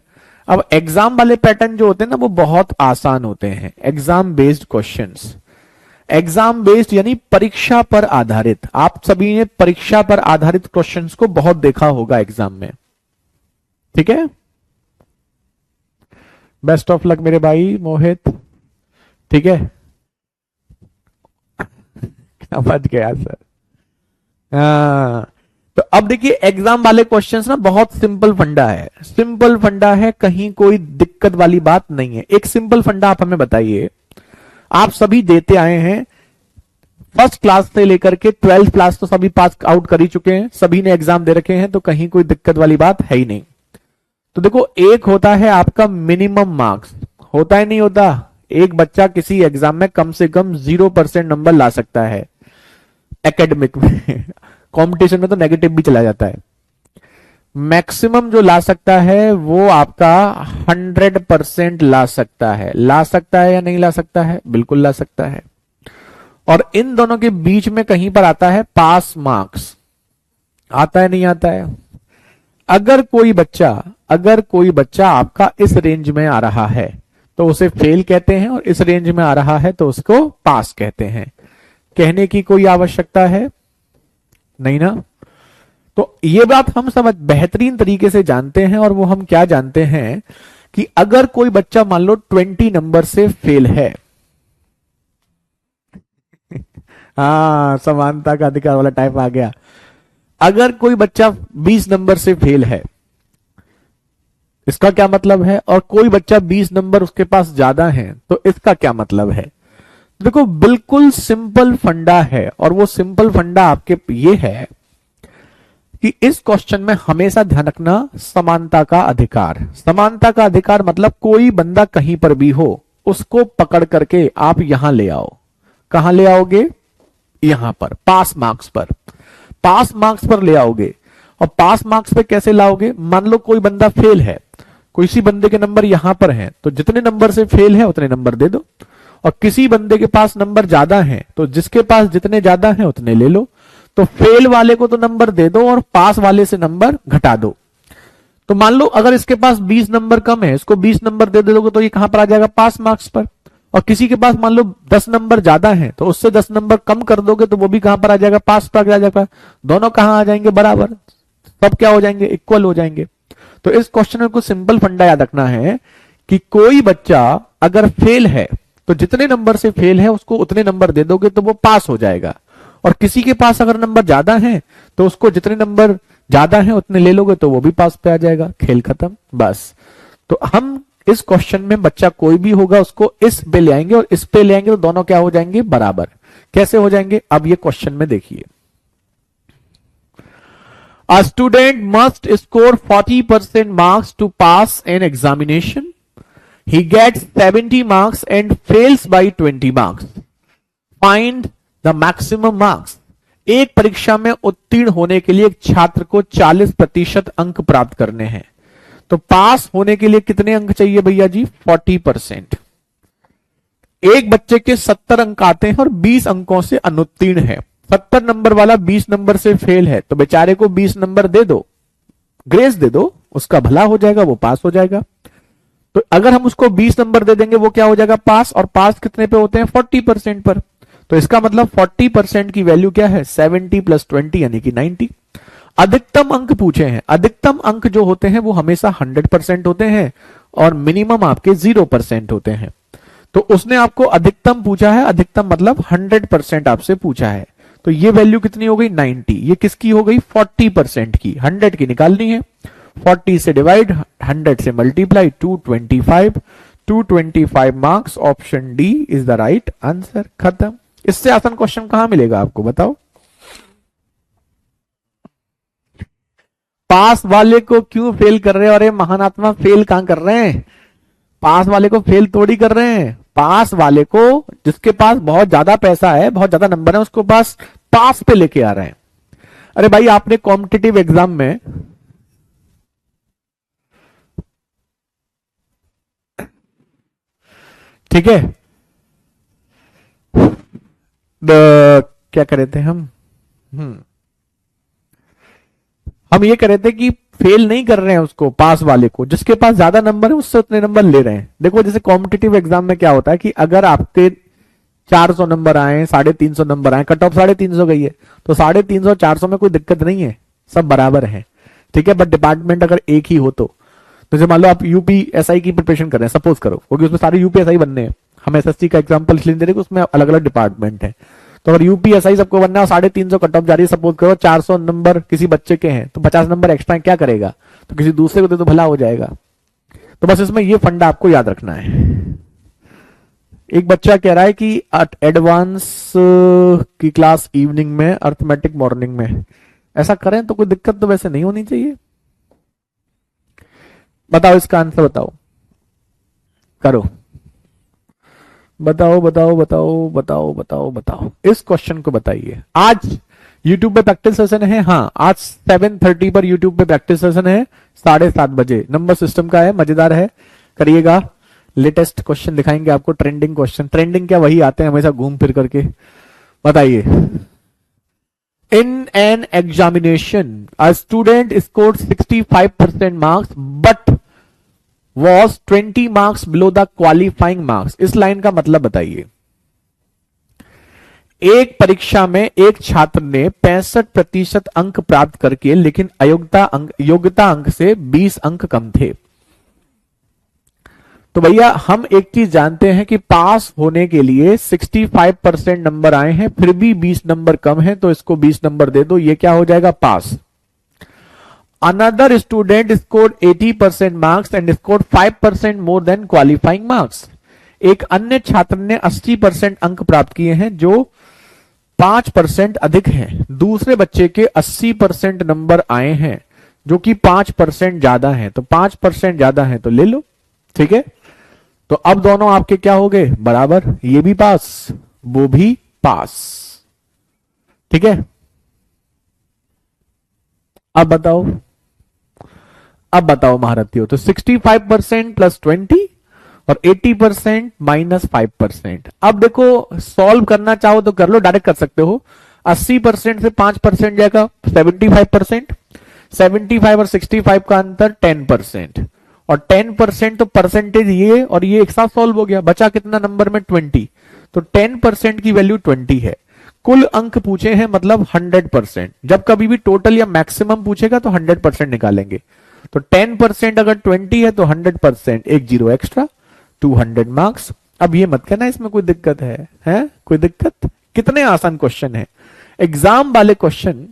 अब एग्जाम वाले पैटर्न जो होते हैं ना, वो बहुत आसान होते हैं। Exam based questions, exam based यानी परीक्षा पर आधारित। आप सभी ने परीक्षा पर आधारित क्वेश्चंस को बहुत देखा होगा एग्जाम में, ठीक है। बेस्ट ऑफ लक मेरे भाई मोहित, ठीक है। समझ गया सर। हाँ, तो अब देखिए एग्जाम वाले क्वेश्चंस ना बहुत सिंपल फंडा है, सिंपल फंडा है, कहीं कोई दिक्कत वाली बात नहीं है। एक सिंपल फंडा आप हमें बताइए, आप सभी देते आए हैं, फर्स्ट क्लास से लेकर के 12th क्लास तो सभी पास आउट कर ही चुके हैं, सभी ने एग्जाम दे रखे हैं, तो कहीं कोई दिक्कत वाली बात है ही नहीं। तो देखो, एक होता है आपका मिनिमम मार्क्स, होता है नहीं होता। एक बच्चा किसी एग्जाम में कम से कम 0% नंबर ला सकता है एकेडमिक में कंपटीशन में तो नेगेटिव भी चला जाता है। मैक्सिमम जो ला सकता है वो आपका 100% ला सकता है। ला सकता है या नहीं ला सकता है? बिल्कुल ला सकता है। और इन दोनों के बीच में कहीं पर आता है पास मार्क्स, आता है नहीं आता है? अगर कोई बच्चा आपका इस रेंज में आ रहा है तो उसे फेल कहते हैं, और इस रेंज में आ रहा है तो उसको पास कहते हैं। कहने की कोई आवश्यकता है नहीं ना। तो ये बात हम समझ बेहतरीन तरीके से जानते हैं, और वो हम क्या जानते हैं कि अगर कोई बच्चा मान लो 20 नंबर से फेल है, हाँ समानता का अधिकार वाला टाइप आ गया। अगर कोई बच्चा 20 नंबर से फेल है, इसका क्या मतलब है? और कोई बच्चा 20 नंबर उसके पास ज्यादा है तो इसका क्या मतलब है? देखो बिल्कुल सिंपल फंडा है, और वो सिंपल फंडा आपके ये है कि इस क्वेश्चन में हमेशा ध्यान रखना समानता का अधिकार। समानता का अधिकार मतलब कोई बंदा कहीं पर भी हो उसको पकड़ करके आप यहां ले आओ। कहां ले आओगे? यहां पर पास मार्क्स पर। पास मार्क्स पर ले आओगे। और पास मार्क्स पे कैसे लाओगे? मान लो कोई बंदा फेल है, कोई सी बंदे के नंबर यहां पर हैं, तो जितने नंबर से फेल है उतने नंबर दे दो। और किसी बंदे के पास नंबर ज्यादा हैं तो जिसके पास जितने ज्यादा हैं उतने ले लो। तो फेल वाले को तो नंबर दे दो और पास वाले से नंबर घटा दो। तो मान लो अगर इसके पास 20 नंबर कम है, इसको 20 नंबर दे दोगे तो ये कहां पर आ जाएगा? पास मार्क्स पर। और किसी के पास मान लो 10 नंबर ज्यादा है तो उससे 10 नंबर कम कर दोगे तो वो भी कहां पर आ जाएगा? पास पर आ जाएगा। दोनों कहां आ जाएंगे? बराबर। सब क्या हो जाएंगे? इक्वल हो जाएंगे। तो इस क्वेश्चन में कुछ सिंपल फंडा याद रखना है कि कोई बच्चा अगर फेल है तो जितने नंबर से फेल है उसको उतने नंबर दे दोगे तो वो पास हो जाएगा। और किसी के पास अगर नंबर ज्यादा है तो उसको जितने नंबर ज्यादा है उतने ले लोगे तो वो भी पास पे आ जाएगा। खेल खत्म, बस। तो हम इस क्वेश्चन में बच्चा कोई भी होगा उसको इस पे ले आएंगे और इस पे ले आएंगे तो दोनों क्या हो जाएंगे? बराबर। कैसे हो जाएंगे? अब ये क्वेश्चन में देखिए, A student must score 40% marks to pass an examination. He gets 70 marks and fails by 20 marks. Find the maximum marks. एक परीक्षा में उत्तीर्ण होने के लिए एक छात्र को 40% अंक प्राप्त करने हैं। तो पास होने के लिए कितने अंक चाहिए भैया जी? 40%। एक बच्चे के 70 अंक आते हैं और 20 अंकों से अनुत्तीर्ण है। 70 नंबर वाला 20 नंबर से फेल है तो बेचारे को 20 नंबर दे दो, ग्रेस दे दो, उसका भला हो जाएगा, वो पास हो जाएगा। तो अगर हम उसको 20 नंबर दे देंगे वो क्या हो जाएगा? पास। और पास कितने पे होते हैं? 40% पर। तो इसका मतलब 40% की वैल्यू क्या है? 70 + 20 यानी कि 90। अधिकतम अंक पूछे हैं। अधिकतम अंक जो होते हैं वो हमेशा 100% होते हैं और मिनिमम आपके 0% होते हैं। तो उसने आपको अधिकतम पूछा है, अधिकतम मतलब 100% आपसे पूछा है। तो ये वैल्यू कितनी हो गई? 90। ये किसकी हो गई? 40% की। 100 की निकालनी है। 40 से डिवाइड, 100 से multiply, 225। 225 marks. Option D is the right answer. खत्म। इससे आसान क्वेश्चन कहां मिलेगा आपको? बताओ। पास वाले को क्यों फेल कर रहे हो? अरे महानात्मा, फेल कहां कर रहे हैं? पास वाले को फेल थोड़ी कर रहे हैं। पास वाले को, जिसके पास बहुत ज्यादा पैसा है, बहुत ज्यादा नंबर है, उसको पास पे लेके आ रहे हैं। अरे भाई आपने कॉम्पिटिटिव एग्जाम में ठीक है क्या करे थे हम ये करे थे कि फेल नहीं कर रहे हैं उसको, पास वाले को, जिसके पास ज्यादा नंबर है उससे उतने नंबर ले रहे हैं। देखो जैसे कॉम्पिटिटिव एग्जाम में क्या होता है कि अगर आपके 400 नंबर आए, 350 नंबर आए, कट ऑफ 350 गई है, तो 350 400 में कोई दिक्कत नहीं है, सब बराबर है। ठीक है, बट डिपार्टमेंट अगर एक ही हो तो जैसे मान लो आप यूपीएसआई की प्रिपरेशन कर रहे हैं, सपोज करो, क्योंकि उसमें सारे यूपीएसआई बनने हैं। हम एसएससी का एग्जांपल इसलिए दे रहे हैं कि उसमें अलग अलग डिपार्टमेंट है। तो अगर यूपीएसआई सबको बनना है, 350 कट ऑफ जा रही है, सपोज करो 400 नंबर किसी बच्चे के हैं, तो 50 नंबर एक्स्ट्रा क्या करेगा? तो किसी दूसरे को दे तो भला हो जाएगा। तो बस इसमें ये फंडा आपको याद रखना है। एक बच्चा कह रहा है कि एडवांस की क्लास इवनिंग में, अर्थमेटिक मॉर्निंग में, ऐसा करें तो कोई दिक्कत तो वैसे नहीं होनी चाहिए। बताओ इसका आंसर, बताओ, करो, बताओ बताओ बताओ बताओ बताओ बताओ, इस क्वेश्चन को बताइए। आज YouTube पे प्रैक्टिस सेशन है। हाँ, आज 7:30 पर YouTube पे प्रैक्टिस सेशन है, 7:30 बजे। नंबर सिस्टम का है, मजेदार है, करिएगा। लेटेस्ट क्वेश्चन दिखाएंगे आपको, ट्रेंडिंग क्वेश्चन। ट्रेंडिंग क्या, वही आते हैं हमेशा घूम फिर करके। बताइए। In an examination, a student scored 65% marks but was 20 marks below the qualifying marks. इस लाइन का मतलब बताइए। एक परीक्षा में एक छात्र ने 65% अंक प्राप्त करके, लेकिन योग्यता अंक से 20 अंक कम थे। तो भैया हम एक चीज जानते हैं कि पास होने के लिए 65% नंबर आए हैं, फिर भी 20 नंबर कम है, तो इसको 20 नंबर दे दो, ये क्या हो जाएगा? Pass. Another student scored 80% marks and scored 5% more than qualifying marks. एक अन्य छात्र ने 80% अंक प्राप्त किए हैं जो 5% अधिक हैं। दूसरे बच्चे के 80% नंबर आए हैं जो कि 5% ज्यादा हैं। तो 5% ज्यादा है तो ले लो, ठीक है। तो अब दोनों आपके क्या हो गए, बराबर। ये भी पास, वो भी पास, ठीक है। अब बताओ, अब बताओ महारथियों, तो 65% प्लस 20 और 80% माइनस 5%। अब देखो सॉल्व करना चाहो तो कर लो, डायरेक्ट कर सकते हो। 80% से 5% जाएगा 75%, 75 और 65 का अंतर 10%, और 10% तो परसेंटेज ये और ये एक साथ सॉल्व हो गया, बचा कितना नंबर में 20। तो 10% की वैल्यू 20 है। कुल अंक पूछे हैं मतलब 100%। जब कभी भी टोटल या मैक्सिमम पूछेगा तो 100% निकालेंगे। तो 10% अगर 20 है तो 100%, एक जीरो एक्स्ट्रा, 200 मार्क्स। अब ये मत कहना इसमें कोई दिक्कत है कोई दिक्कत? कितने आसान क्वेश्चन है। एग्जाम वाले क्वेश्चन,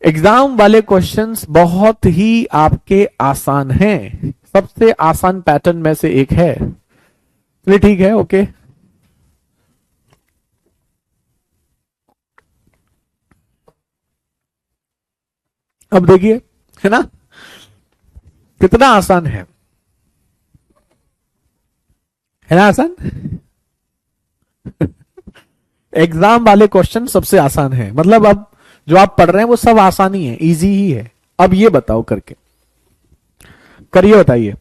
एग्जाम वाले क्वेश्चंस बहुत ही आपके आसान हैं। सबसे आसान पैटर्न में से एक है। चलिए ठीक है, ओके। अब देखिए, है ना कितना आसान है ना आसान। एग्जाम वाले क्वेश्चन सबसे आसान है, मतलब अब जो आप पढ़ रहे हैं वो सब आसानी है, इजी ही है। अब ये बताओ करके, करिए बताइए।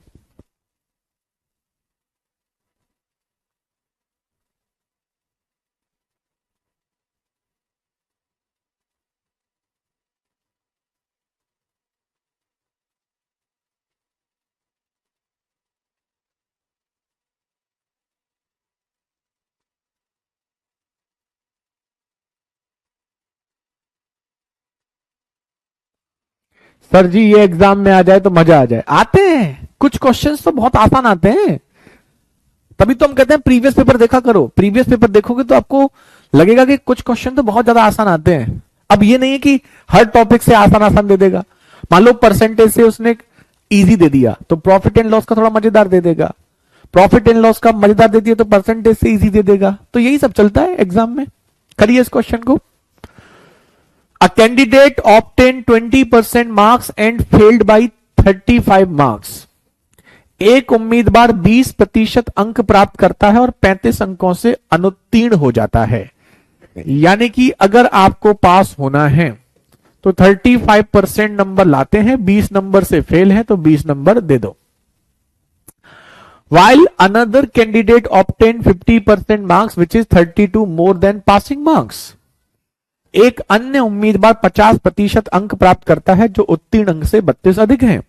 सर जी ये एग्जाम में आ जाए तो मजा आ जाए, आते हैं कुछ क्वेश्चंस तो बहुत आसान आते हैं। तभी तो हम कहते हैं प्रीवियस पेपर देखा करो। प्रीवियस पेपर देखोगे तो आपको लगेगा कि कुछ क्वेश्चन तो बहुत ज्यादा आसान आते हैं। अब ये नहीं है कि हर टॉपिक से आसान आसान दे देगा। मान लो परसेंटेज से उसने इजी दे दिया तो प्रॉफिट एंड लॉस का थोड़ा मजेदार दे देगा, प्रॉफिट एंड लॉस का मजेदार दे दिया तो परसेंटेज से इजी दे देगा। तो यही सब चलता है एग्जाम में। करिए इस क्वेश्चन को। A candidate obtained 20% marks and failed by 35 marks. एक उम्मीदवार 20% अंक प्राप्त करता है और 35 अंकों से अनुत्तीर्ण हो जाता है। यानी कि अगर आपको पास होना है तो 35% नंबर लाते हैं, 20 नंबर से फेल है तो 20 नंबर दे दो। While another candidate obtained 50% marks which is 32 more than passing marks. एक अन्य उम्मीदवार 50% अंक प्राप्त करता है जो उत्तीर्ण अंक से 32 अधिक हैं।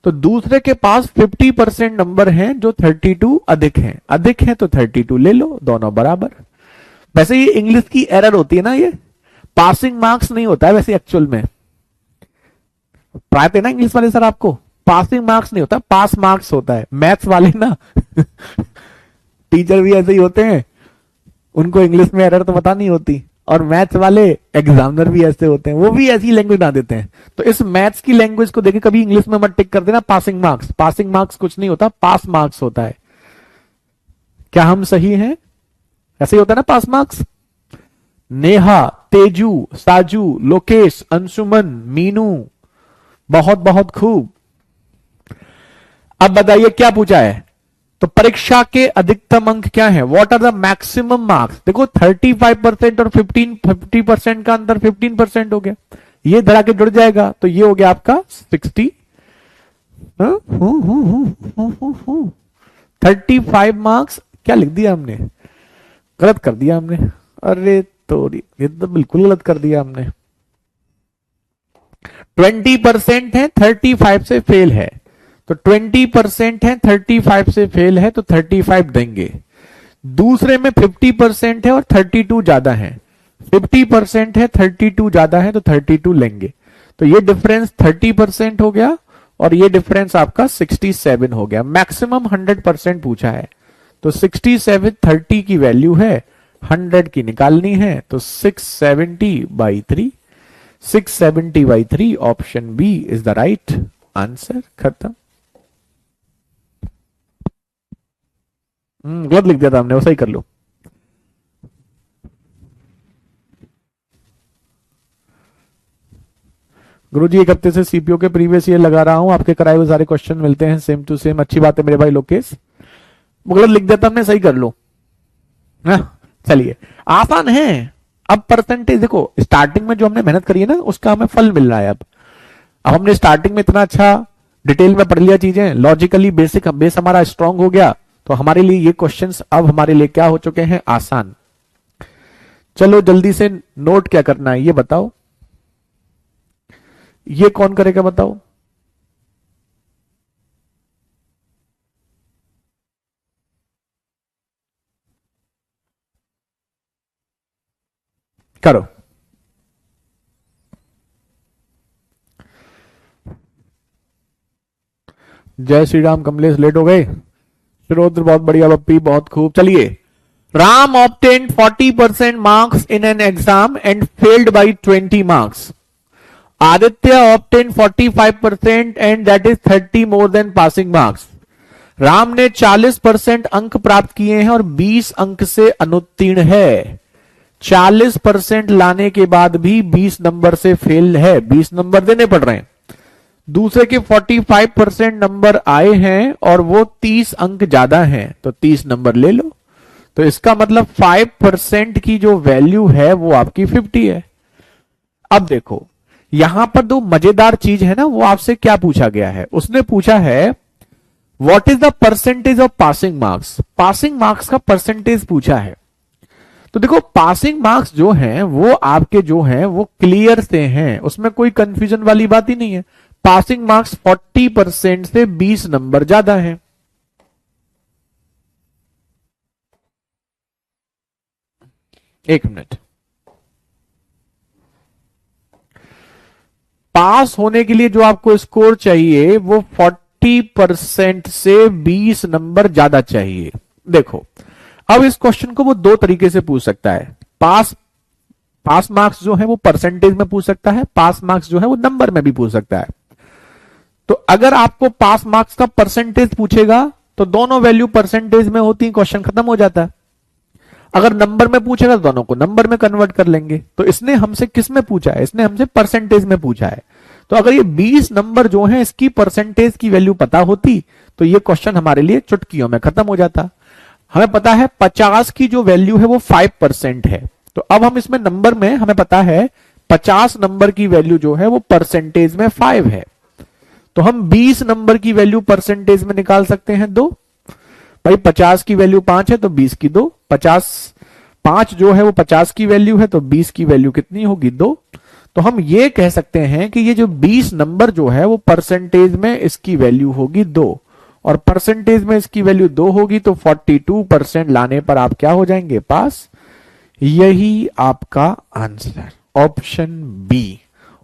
तो दूसरे के पास 50% नंबर हैं जो 32 अधिक हैं। अधिक हैं तो 32 ले लो, दोनों बराबर। वैसे ये इंग्लिश की एरर होती है ना, ये पासिंग मार्क्स नहीं होता है वैसे एक्चुअल में। पढ़ाते ना इंग्लिश वाले सर आपको, पासिंग मार्क्स नहीं होता, पास मार्क्स होता है। मैथ्स वाले ना टीचर भी ऐसे ही होते हैं, उनको इंग्लिश में एरर तो पता नहीं होती। और मैथ्स वाले एग्जामिनर भी ऐसे होते हैं, वो भी ऐसी लैंग्वेज बना देते हैं। तो इस मैथ्स की लैंग्वेज को देखे कभी इंग्लिश में मत टिक कर देना पासिंग मार्क्स। पासिंग मार्क्स कुछ नहीं होता, पास मार्क्स होता है। क्या हम सही हैं? ऐसे ही होता है ना पास मार्क्स। नेहा, तेजू, साजू, लोकेश, अंशुमन, मीनू, बहुत बहुत खूब। अब बताइए क्या पूछा है। तो परीक्षा के अधिकतम अंक क्या है? What are the maximum marks? देखो 35% और 50% का अंतर 15% हो गया, ये धरा के जुड़ जाएगा तो ये हो गया आपका 60। 35 मार्क्स क्या लिख दिया हमने, गलत कर दिया हमने। अरे तो ये तो बिल्कुल गलत कर दिया हमने। 20% है, 35 से फेल है, तो 20% है, 35 से फेल है तो 35 देंगे। दूसरे में 50% है और 32 ज्यादा है, 50% है 32 ज्यादा है तो 32 लेंगे। तो ये डिफरेंस 30% हो गया और ये डिफरेंस आपका 67 हो गया। मैक्सिमम 100% पूछा है तो 67 30 की वैल्यू है, 100 की निकालनी है तो 670/3, 670/3 option B is the right answer. खत्म। गलत लिख दिया था हमने, वो सही कर लो। गुरुजी एक हफ्ते से सीपीओ के प्रीवियस ईयर लगा रहा हूं, आपके कराए हुए सारे क्वेश्चन मिलते हैं सेम टू सेम। अच्छी बात है मेरे भाई लोकेश, गलत लिख दिया था हमने, सही कर लो। चलिए आसान है। अब परसेंटेज देखो, स्टार्टिंग में जो हमने मेहनत करी है ना उसका हमें फल मिल रहा है। अब हमने स्टार्टिंग में इतना अच्छा डिटेल में पढ़ लिया चीजें, लॉजिकली बेसिक बेस हमारा स्ट्रांग हो गया, तो हमारे लिए ये क्वेश्चंस अब हमारे लिए क्या हो चुके हैं, आसान। चलो जल्दी से नोट क्या करना है ये बताओ। ये कौन करेगा बताओ। करो। जय श्री राम कमलेश, लेट हो गए। श्रोत्र बहुत बढ़िया बप्पी, बहुत खूब। चलिए, Ram obtained 40% marks in an exam and failed by 20 marks. Aditya obtained 45% and that is 30 more than passing marks. Ram ने 40% अंक प्राप्त किए हैं और 20 अंक से अनुत्तीर्ण है। 40% लाने के बाद भी 20 नंबर से फेल है, 20 नंबर देने पड़ रहे हैं। दूसरे के 45% नंबर आए हैं और वो 30 अंक ज्यादा हैं, तो 30 नंबर ले लो। तो इसका मतलब 5% की जो वैल्यू है वो आपकी 50 है। अब देखो यहां पर दो मजेदार चीज है ना, वो आपसे क्या पूछा गया है, उसने पूछा है what is the percentage of passing marks. Passing marks का परसेंटेज पूछा है। तो देखो पासिंग मार्क्स जो हैं वो आपके जो हैं वो क्लियर से हैं, उसमें कोई कंफ्यूजन वाली बात ही नहीं है। पासिंग मार्क्स 40% से 20 नंबर ज्यादा है। एक मिनट, पास होने के लिए जो आपको स्कोर चाहिए वो 40% से 20 नंबर ज्यादा चाहिए। देखो अब इस क्वेश्चन को वो दो तरीके से पूछ सकता है। पास मार्क्स जो है वो परसेंटेज में पूछ सकता है, पास मार्क्स जो है वो नंबर में भी पूछ सकता है। तो अगर आपको पास मार्क्स का परसेंटेज पूछेगा तो दोनों वैल्यू परसेंटेज में होती, क्वेश्चन खत्म हो जाता है। अगर नंबर में पूछेगा तो दोनों को नंबर में कन्वर्ट कर लेंगे। तो इसने हमसे किस में पूछा है, इसने हमसे परसेंटेज में पूछा है। तो अगर ये 20 नंबर जो है इसकी परसेंटेज की वैल्यू पता होती तो ये क्वेश्चन हमारे लिए चुटकियों में खत्म हो जाता। हमें पता है 50 की जो वैल्यू है वो 5% है। तो अब हम इसमें नंबर में हमें पता है 50 नंबर की वैल्यू जो है वो परसेंटेज में 5 है। तो हम 20 नंबर की वैल्यू परसेंटेज में निकाल सकते हैं 2। भाई 50 की वैल्यू 5 है तो 20 की 2, 5 जो है वो 50 की वैल्यू है तो 20 की वैल्यू कितनी होगी 2। तो हम ये कह सकते हैं कि ये जो 20 नंबर जो है वो परसेंटेज में इसकी वैल्यू होगी 2 और परसेंटेज में इसकी वैल्यू 2 होगी तो 42% लाने पर आप क्या हो जाएंगे, पास। यही आपका answer, option B.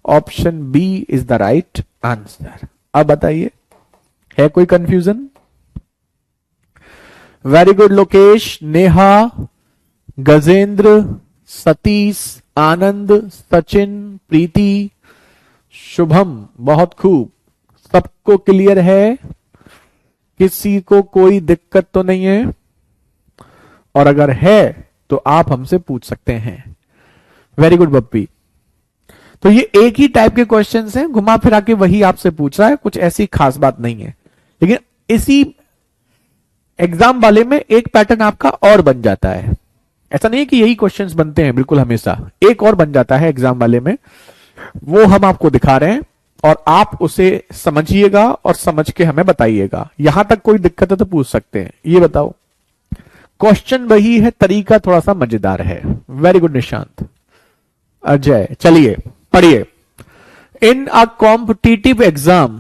Option B is the right answer. अब बताइए है कोई confusion? Very good Lokesh, Neha, Gajendra, Satish, Anand, Sachin, Preeti, Shubham, बहुत खूब। सबको क्लियर है? किसी को कोई दिक्कत तो नहीं है? और अगर है तो आप हमसे पूछ सकते हैं। Very good Bappi. तो ये एक ही टाइप के क्वेश्चंस हैं, घुमा फिरा के वही आपसे पूछ रहा है, कुछ ऐसी खास बात नहीं है। लेकिन इसी एग्जाम वाले में एक पैटर्न आपका और बन जाता है। ऐसा नहीं है कि यही क्वेश्चंस बनते हैं बिल्कुल हमेशा, एक और बन जाता है एग्जाम वाले में, वो हम आपको दिखा रहे हैं और आप उसे समझिएगा और समझ के हमें बताइएगा। यहां तक कोई दिक्कत है तो पूछ सकते हैं। ये बताओ, क्वेश्चन वही है, तरीका थोड़ा सा मजेदार है। Very good Nishant, Ajay. चलिए पढ़िए। In a competitive exam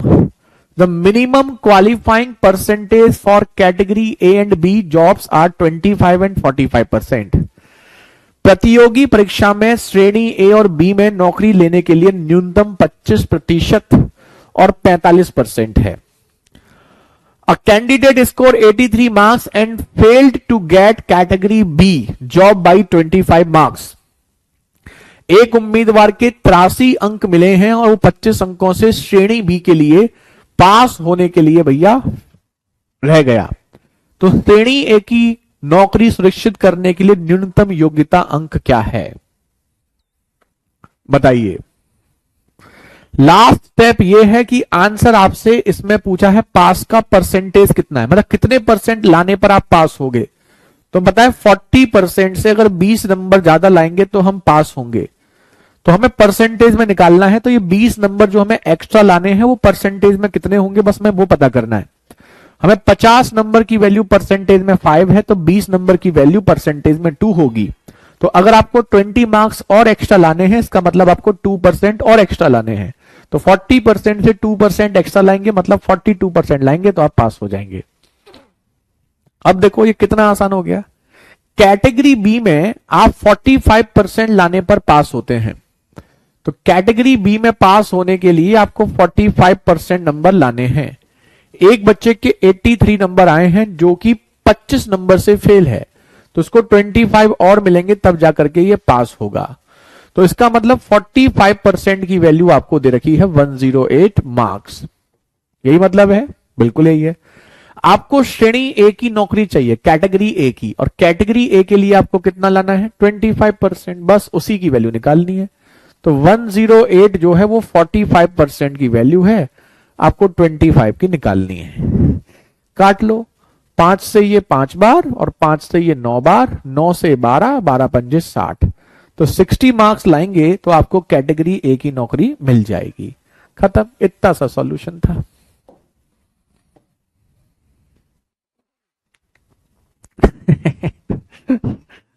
the minimum qualifying percentage for category A and B jobs are 25 and 45%। प्रतियोगी परीक्षा में श्रेणी ए और बी में नौकरी लेने के लिए न्यूनतम 25% और 45% है। A candidate scored 83 marks and failed to get category B job by 25 marks. एक उम्मीदवार के 83 अंक मिले हैं और वो 25 अंकों से श्रेणी बी के लिए पास होने के लिए भैया रह गया। तो श्रेणी ए की नौकरी सुरक्षित करने के लिए न्यूनतम योग्यता अंक क्या है, बताइए। लास्ट स्टेप ये है कि आंसर आपसे इसमें पूछा है पास का परसेंटेज कितना है, मतलब कितने परसेंट लाने पर आप पास होंगे। तो बताए 40% से अगर 20 नंबर ज्यादा लाएंगे तो हम पास होंगे। तो हमें परसेंटेज में निकालना है, तो ये 20 नंबर जो हमें एक्स्ट्रा लाने हैं वो परसेंटेज में कितने होंगे, बस हमें वो पता करना है। हमें 50 नंबर की वैल्यू परसेंटेज में 5 है, तो 20 नंबर की वैल्यू परसेंटेज में 2 होगी। तो अगर आपको 20 मार्क्स और एक्स्ट्रा लाने हैं, इसका मतलब आपको 2% और एक्स्ट्रा लाने हैं। तो 40% से 2% एक्स्ट्रा लाएंगे, मतलब 42% लाएंगे, तो आप पास हो जाएंगे। अब देखो ये कितना आसान हो गया। कैटेगरी बी में आप 45% लाने पर पास होते हैं। तो कैटेगरी बी में पास होने के लिए आपको 45% नंबर लाने हैं। एक बच्चे के 83 नंबर आए हैं जो कि 25 नंबर से फेल है, तो उसको 25 और मिलेंगे तब जाकर के ये पास होगा। तो इसका मतलब 45% की वैल्यू आपको दे रखी है 108 मार्क्स। यही मतलब है, बिल्कुल यही है। आपको श्रेणी ए की नौकरी चाहिए, कैटेगरी ए की, और कैटेगरी ए के लिए आपको कितना लाना है 25%, बस उसी की वैल्यू निकालनी है। तो 108 जो है वो 45% की वैल्यू है, आपको 25 की निकालनी है। काट लो, 5 से ये 5 बार और 5 से ये 9 बार, 9 से 12, 12 पंजे 60। तो 60 मार्क्स लाएंगे तो आपको कैटेगरी ए की नौकरी मिल जाएगी। खत्म, इतना सा सॉल्यूशन था।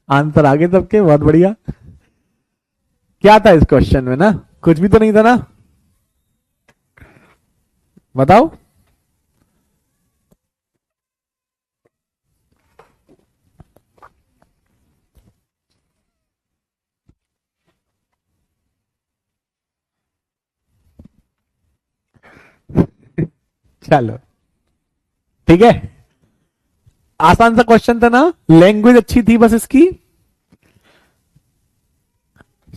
आंसर आगे सबके, बहुत बढ़िया। क्या था इस क्वेश्चन में ना, कुछ भी तो नहीं था ना, बताओ। चलो ठीक है, आसान सा क्वेश्चन था ना, लैंग्वेज अच्छी थी बस इसकी।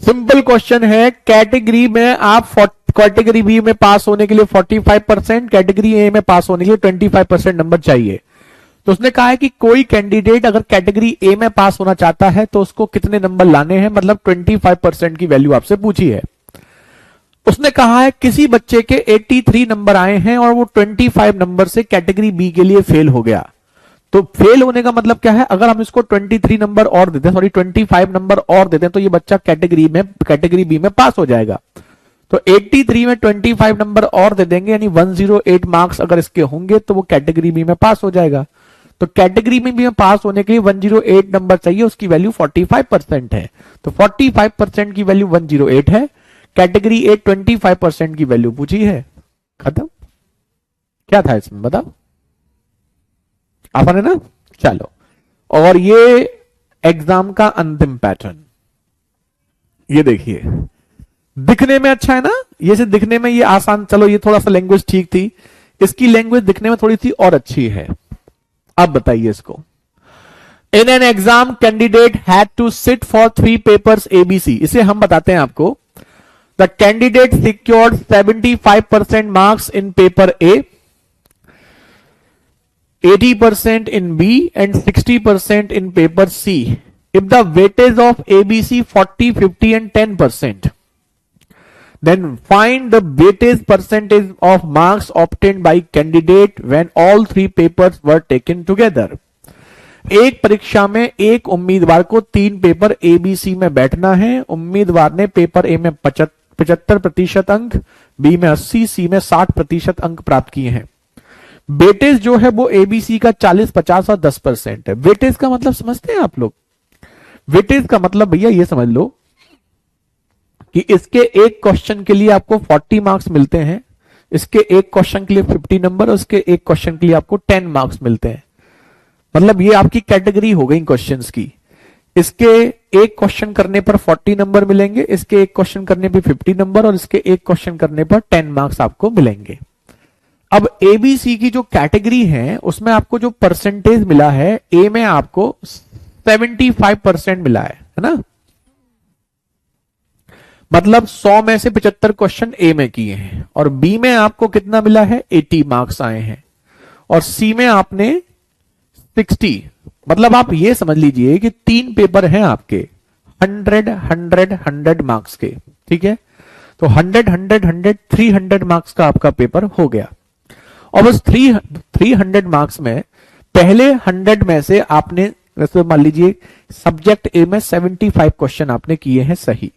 सिंपल क्वेश्चन है, कैटेगरी में आप कैटेगरी बी में पास होने के लिए 45%, कैटेगरी ए में पास होने के लिए 25% नंबर चाहिए। तो उसने कहा है कि कोई कैंडिडेट अगर कैटेगरी ए में पास होना चाहता है तो उसको कितने नंबर लाने हैं, मतलब 25% की वैल्यू आपसे पूछी है। उसने कहा है किसी बच्चे के 83 नंबर आए हैं और वो 25 नंबर से कैटेगरी बी के लिए फेल हो गया। तो फेल होने का मतलब क्या है, अगर हम इसको 23 नंबर और देते हैं, सॉरी 25 नंबर और देते हैं, तो ये बच्चा कैटेगरी बी में पास हो जाएगा। तो 83 में 25 नंबर और दे देंगे, यानी 108 मार्क्स अगर इसके होंगे तो वो कैटेगरी बी में पास हो जाएगा। तो कैटेगरी में भी पास होने के लिए 108 नंबर चाहिए, उसकी वैल्यू 45% है। तो 45% की वैल्यू 108 है, कैटेगरी ए 25% की वैल्यू पूछी है। खत्म। क्या था इसमें बताओ, आसान है ना। चलो, और ये एग्जाम का अंतिम पैटर्न, ये देखिए, दिखने में अच्छा है ना, ये से दिखने में ये आसान, चलो ये थोड़ा सा लैंग्वेज ठीक थी, इसकी लैंग्वेज दिखने में थोड़ी सी और अच्छी है। अब बताइए इसको, in an exam candidate had to sit for 3 papers A B C. इसे हम बताते हैं आपको, the candidate secured 75% marks in paper A, 80% in B and 60% in paper C. If the weightage of ABC 40, 50 and 10%, then find the weightage percentage of marks obtained by candidate when all 3 papers were taken together. एक परीक्षा में एक उम्मीदवार को 3 paper ABC में बैठना है। उम्मीदवार ने पेपर ए में 75% अंक, बी में 80, सी में 60% अंक प्राप्त किए हैं। वेटेज जो है वो एबीसी का 40, 50 और 10% है। वेटेज का मतलब समझते हैं आप लोग? वेटेज का मतलब भैया ये समझ लो कि इसके एक क्वेश्चन के लिए आपको 40 मार्क्स मिलते हैं, इसके एक क्वेश्चन के लिए 50 नंबर और इसके एक क्वेश्चन के लिए आपको 10 मार्क्स मिलते हैं। मतलब ये आपकी कैटेगरी हो गई क्वेश्चंस की। इसके एक क्वेश्चन करने पर 40 नंबर मिलेंगे, इसके एक क्वेश्चन करने पर 50 नंबर और इसके एक क्वेश्चन करने पर 10 मार्क्स आपको मिलेंगे। अब एबीसी की जो कैटेगरी है उसमें आपको जो परसेंटेज मिला है, ए में आपको 75% मिला है ना। मतलब 100 में से 75 क्वेश्चन ए में किए हैं और बी में आपको कितना मिला है, 80 मार्क्स आए हैं, और सी में आपने 60। मतलब आप ये समझ लीजिए कि 3 पेपर हैं आपके 100 100 100 मार्क्स के, ठीक है। तो 100 100 100 300 मार्क्स का आपका पेपर हो गया। और बस 300 मार्क्स में पहले 100 में से आपने, जैसे मान लीजिए सब्जेक्ट ए में 75 क्वेश्चन आपने किए हैं सही,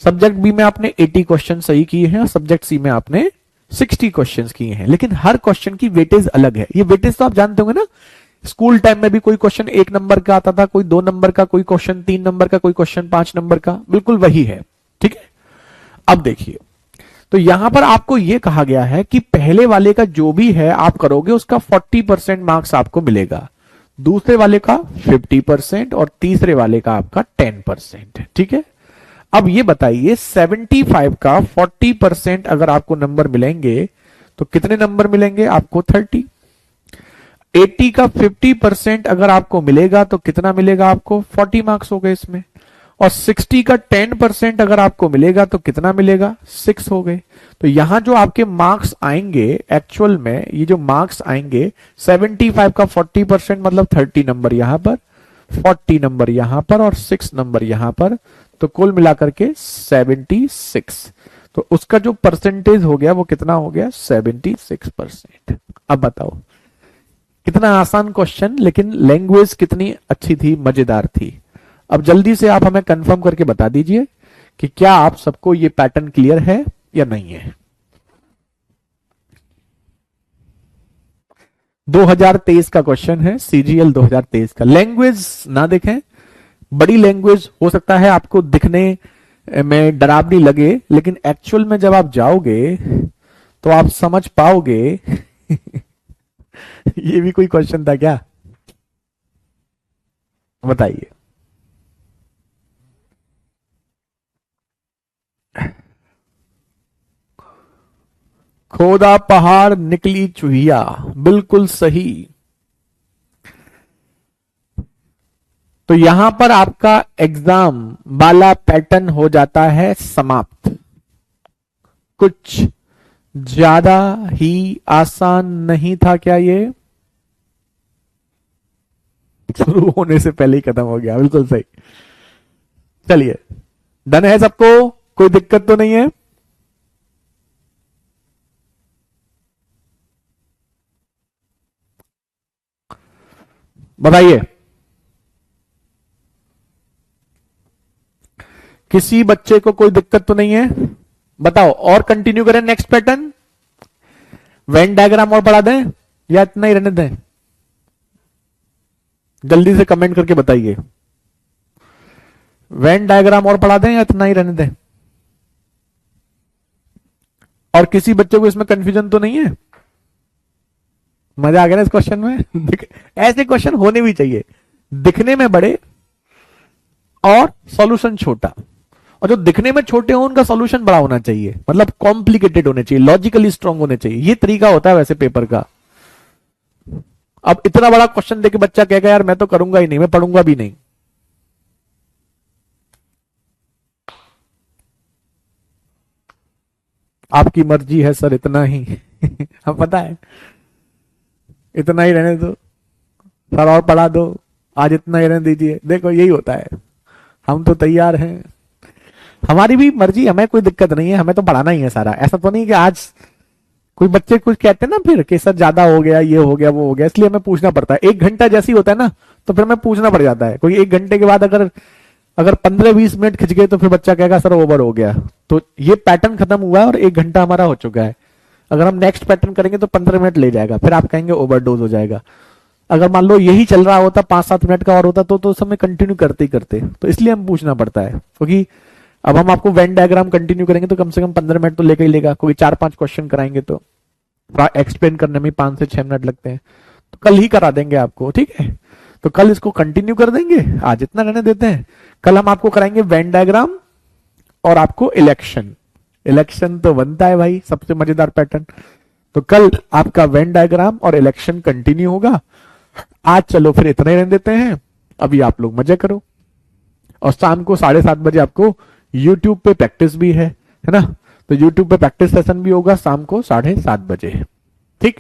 सब्जेक्ट बी में आपने 80 क्वेश्चन सही किए हैं और सब्जेक्ट सी में आपने 60 क्वेश्चंस किए हैं, लेकिन हर क्वेश्चन की वेटेज अलग है। ये वेटेज तो आप जानते होंगे ना, स्कूल टाइम में भी कोई क्वेश्चन 1 नंबर का आता था, कोई 2 नंबर का, कोई क्वेश्चन 3 नंबर का, कोई क्वेश्चन 5 नंबर का, बिल्कुल वही है, ठीक है। अब देखिए, तो यहां पर आपको यह कहा गया है कि पहले वाले का जो भी है आप करोगे उसका 40% मार्क्स आपको मिलेगा, दूसरे वाले का 50% और तीसरे वाले का आपका 10%, ठीक है। अब ये बताइए 75 का 40% अगर आपको नंबर मिलेंगे तो कितने नंबर मिलेंगे आपको, 30। 80 का 50% अगर आपको मिलेगा तो कितना मिलेगा आपको, 40 मार्क्स हो गए इसमें। और 60 का 10% अगर आपको मिलेगा तो कितना मिलेगा, 6 हो गए। तो यहां जो आपके मार्क्स आएंगे एक्चुअल में, ये जो मार्क्स आएंगे 75 का 40% मतलब 30 नंबर यहां पर, 40 नंबर यहां पर और 6 नंबर यहां पर, तो कुल मिलाकर के 76। तो उसका जो परसेंटेज हो गया वो कितना हो गया, 76%। अब बताओ कितना आसान क्वेश्चन, लेकिन लैंग्वेज कितनी अच्छी थी, मजेदार थी। अब जल्दी से आप हमें कंफर्म करके बता दीजिए कि क्या आप सबको ये पैटर्न क्लियर है या नहीं है। 2023 का क्वेश्चन है, सीजीएल 2023 का। लैंग्वेज ना देखें, बड़ी लैंग्वेज हो सकता है आपको दिखने में डरावनी लगे, लेकिन एक्चुअल में जब आप जाओगे तो आप समझ पाओगे। ये भी कोई क्वेश्चन था क्या, बताइए। खोदा पहाड़ निकली चूहिया, बिल्कुल सही। तो यहां पर आपका एग्जाम वाला पैटर्न हो जाता है समाप्त। कुछ ज्यादा ही आसान नहीं था क्या ये, शुरू होने से पहले ही खत्म हो गया, बिल्कुल सही। चलिए, डन है सबको, कोई दिक्कत तो नहीं है। बताइए, किसी बच्चे को कोई दिक्कत तो नहीं है, बताओ। और कंटिन्यू करें नेक्स्ट पैटर्न, वेन डायग्राम और पढ़ा दें या इतना ही रहने दें, जल्दी से कमेंट करके बताइए। वेन डायग्राम और पढ़ा दें या इतना ही रहने दें। और किसी बच्चे को इसमें कंफ्यूजन तो नहीं है, मजा आ गया ना इस क्वेश्चन में। ऐसे क्वेश्चन होने भी चाहिए, दिखने में बड़े और सॉल्यूशन छोटा, और जो दिखने में छोटे हो उनका सॉल्यूशन बड़ा होना चाहिए, मतलब कॉम्प्लिकेटेड होने चाहिए, लॉजिकली स्ट्रांग होने चाहिए। ये तरीका होता है वैसे पेपर का। अब इतना बड़ा क्वेश्चन देके बच्चा कहेगा यार मैं तो करूंगा ही नहीं, मैं पढ़ूंगा भी नहीं। आपकी मर्जी है सर, इतना ही। हम पता है, इतना ही रहने दो सर, और पढ़ा दो, आज इतना ही रहने दीजिए। देखो यही होता है, हम तो तैयार हैं, हमारी भी मर्जी, हमें कोई दिक्कत नहीं है, हमें तो पढ़ाना ही है सारा। ऐसा तो नहीं कि आज कोई बच्चे कुछ कहते हैं ना फिर कि सर ज्यादा हो गया, ये हो गया, वो हो गया, इसलिए हमें पूछना पड़ता है। 1 घंटा जैसे ही होता है ना तो फिर हमें पूछना पड़ जाता है। कोई 1 घंटे के बाद अगर 15-20 मिनट खिंच गए तो फिर बच्चा कहेगा सर ओवर हो गया। तो ये पैटर्न खत्म हुआ है और 1 घंटा हमारा हो चुका है। अगर हम नेक्स्ट पैटर्न करेंगे तो 15 मिनट ले जाएगा, फिर आप कहेंगे ओवरडोज हो जाएगा। अगर मान लो यही चल रहा होता, 5-7 मिनट का और होता तो समय कंटिन्यू करते ही करते। तो इसलिए हम पूछना पड़ता है, क्योंकि अब हम आपको वेन डायग्राम कंटिन्यू करेंगे तो कम से कम 15 मिनट तो लेकर ही लेगा। कोई 4-5 क्वेश्चन कराएंगे तो एक्सप्लेन करने में 5 से 6 मिनट लगते हैं। तो कल ही करा देंगे आपको, ठीक है। तो कल इसको कंटिन्यू कर देंगे, आज इतना रहने देते हैं। कल हम आपको कराएंगे वेन डायग्राम और आपको इलेक्शन। इलेक्शन तो बनता है भाई, सबसे मजेदार पैटर्न। तो कल आपका वेन डायग्राम और इलेक्शन कंटिन्यू होगा। आज चलो फिर इतना ही रहने देते हैं, अभी आप लोग मजे करो। और शाम को 7:30 बजे आपको यूट्यूब पे प्रैक्टिस भी है ना। तो यूट्यूब पे प्रैक्टिस सेशन भी होगा शाम को 7:30 बजे। ठीक,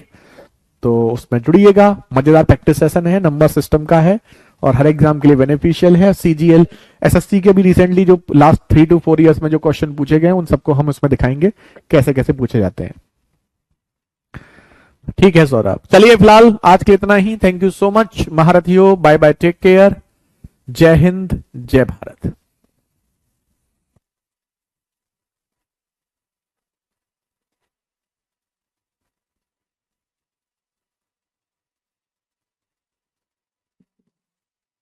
तो उसमें जुड़िएगा। मजेदार प्रैक्टिस सेशन है, नंबर सिस्टम का है और हर एग्जाम के लिए बेनिफिशियल है। सीजीएल एसएससी के भी रिसेंटली जो लास्ट 3 to 4 इयर्स में जो क्वेश्चन पूछे गए उन सबको हम उसमें दिखाएंगे कैसे कैसे पूछे जाते हैं। ठीक है सौरभ, चलिए फिलहाल आज के इतना ही। थैंक यू सो मच महारथियों, बाय बाय, टेक केयर, जय हिंद, जय भारत।